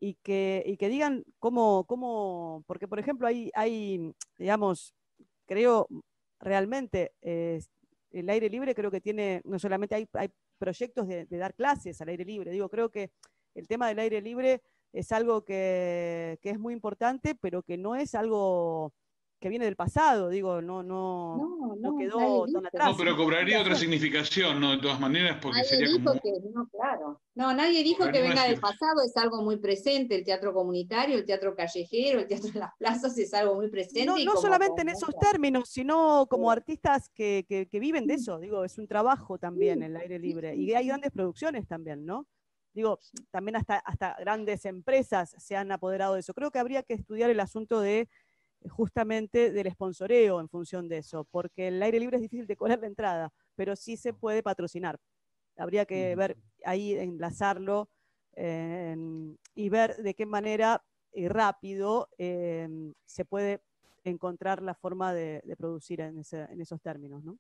y que digan cómo, porque por ejemplo digamos, creo realmente, el aire libre creo que tiene, no solamente hay proyectos de dar clases al aire libre, digo, creo que el tema del aire libre es algo que es muy importante, pero que no es algo que viene del pasado, digo, no quedó tan atrás. No, pero cobraría otra significación, ¿no? De todas maneras, porque nadie sería dijo como... que, no, claro. No, nadie dijo que venga del pasado, es algo muy presente, el teatro comunitario, el teatro callejero, el teatro en las plazas es algo muy presente. No, y no solamente en esos términos, sino como artistas que viven de eso, digo, es un trabajo también el aire libre, y hay grandes producciones también, ¿no? Digo, también hasta grandes empresas se han apoderado de eso. Creo que habría que estudiar el asunto de justamente del sponsoreo en función de eso, porque el aire libre es difícil de cobrar la entrada, pero sí se puede patrocinar. Habría que ver ahí, enlazarlo y ver de qué manera rápido se puede encontrar la forma de producir en esos términos, ¿no?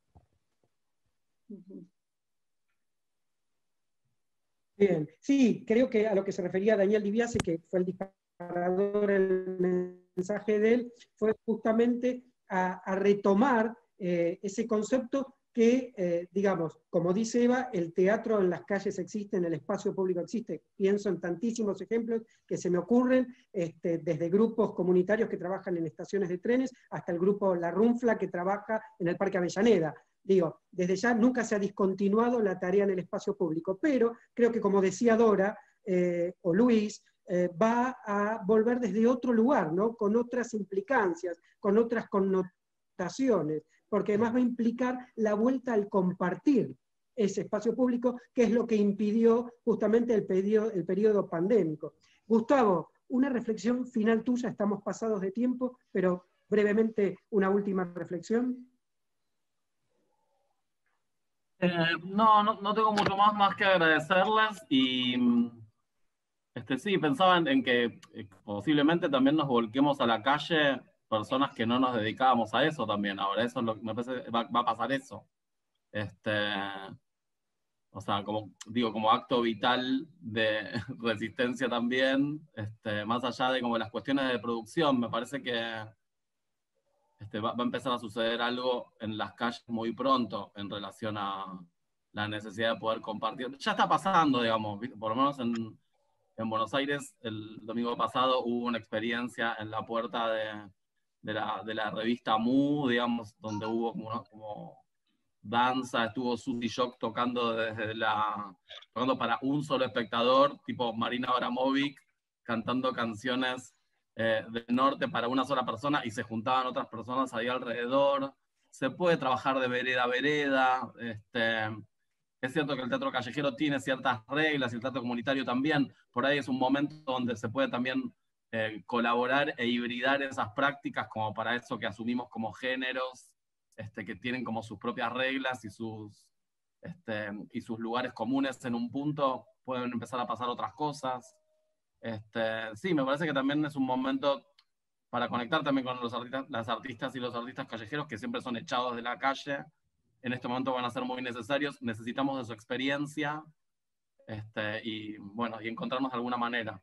Bien, sí, creo que a lo que se refería Daniel Dibiase, que fue el disparador, el mensaje de él, fue justamente a retomar ese concepto que, digamos, como dice Eva, el teatro en las calles existe, en el espacio público existe. Pienso en tantísimos ejemplos que se me ocurren, desde grupos comunitarios que trabajan en estaciones de trenes, hasta el grupo La Runfla que trabaja en el Parque Avellaneda. Digo, desde ya nunca se ha discontinuado la tarea en el espacio público, pero creo que, como decía Dora o Luis, va a volver desde otro lugar, ¿no? Con otras implicancias, con otras connotaciones, porque además va a implicar la vuelta al compartir ese espacio público, que es lo que impidió justamente el periodo pandémico. Gustavo, una reflexión final tuya, estamos pasados de tiempo, pero brevemente una última reflexión. No tengo mucho más que agradecerles y sí, pensaba en que posiblemente también nos volquemos a la calle personas que no nos dedicábamos a eso también. Ahora eso es lo que me parece, va a pasar eso. O sea, como acto vital de resistencia también, más allá de como las cuestiones de producción, me parece que va a empezar a suceder algo en las calles muy pronto en relación a la necesidad de poder compartir. Ya está pasando, digamos, por lo menos en Buenos Aires, el domingo pasado hubo una experiencia en la puerta de la revista Mu, digamos, donde hubo como danza, estuvo Suzy Shock tocando para un solo espectador, tipo Marina Abramovic, cantando canciones del norte para una sola persona, y se juntaban otras personas ahí alrededor. Se puede trabajar de vereda a vereda. Es cierto que el teatro callejero tiene ciertas reglas y el teatro comunitario también. Por ahí es un momento donde se puede también colaborar e hibridar esas prácticas, como para eso que asumimos como géneros, que tienen como sus propias reglas y sus lugares comunes en un punto. Pueden empezar a pasar otras cosas. Sí, me parece que también es un momento para conectar también con las artistas y los artistas callejeros que siempre son echados de la calle. En este momento van a ser muy necesarios, necesitamos de su experiencia y encontrarnos de alguna manera,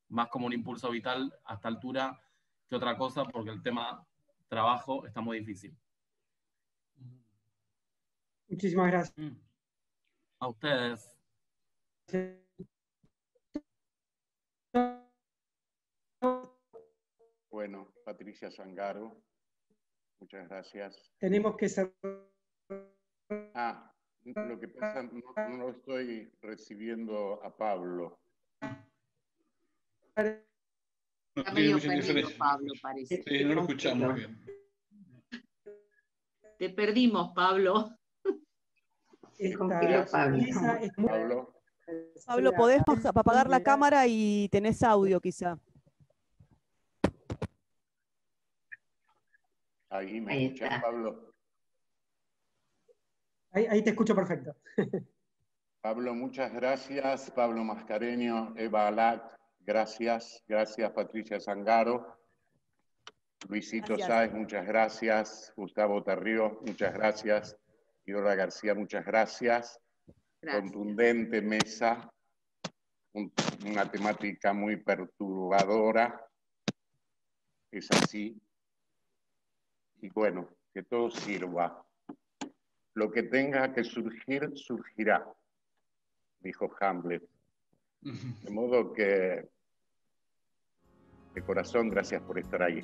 más como un impulso vital a esta altura que otra cosa, porque el tema trabajo está muy difícil. Muchísimas gracias. A ustedes. Bueno, Patricia Zangaro, muchas gracias. Tenemos que ser... Lo que pasa, no lo estoy recibiendo a Pablo. Está medio perdido, Pablo, parece. Sí, no lo escuchamos bien. Te perdimos, Pablo. Pablo, podés apagar la cámara y tenés audio quizá. Ahí me escuchás, Pablo. Ahí te escucho perfecto. Pablo, muchas gracias. Pablo Mascareño, Eva Alac, gracias. Gracias, Patricia Zangaro. Luisito Sáez, muchas gracias. Gustavo Tarrío, muchas gracias. Dora García, muchas gracias. Contundente mesa. una temática muy perturbadora, es así. Y bueno, que todo sirva. Lo que tenga que surgir, surgirá, dijo Hamlet. De modo que, de corazón, gracias por estar ahí.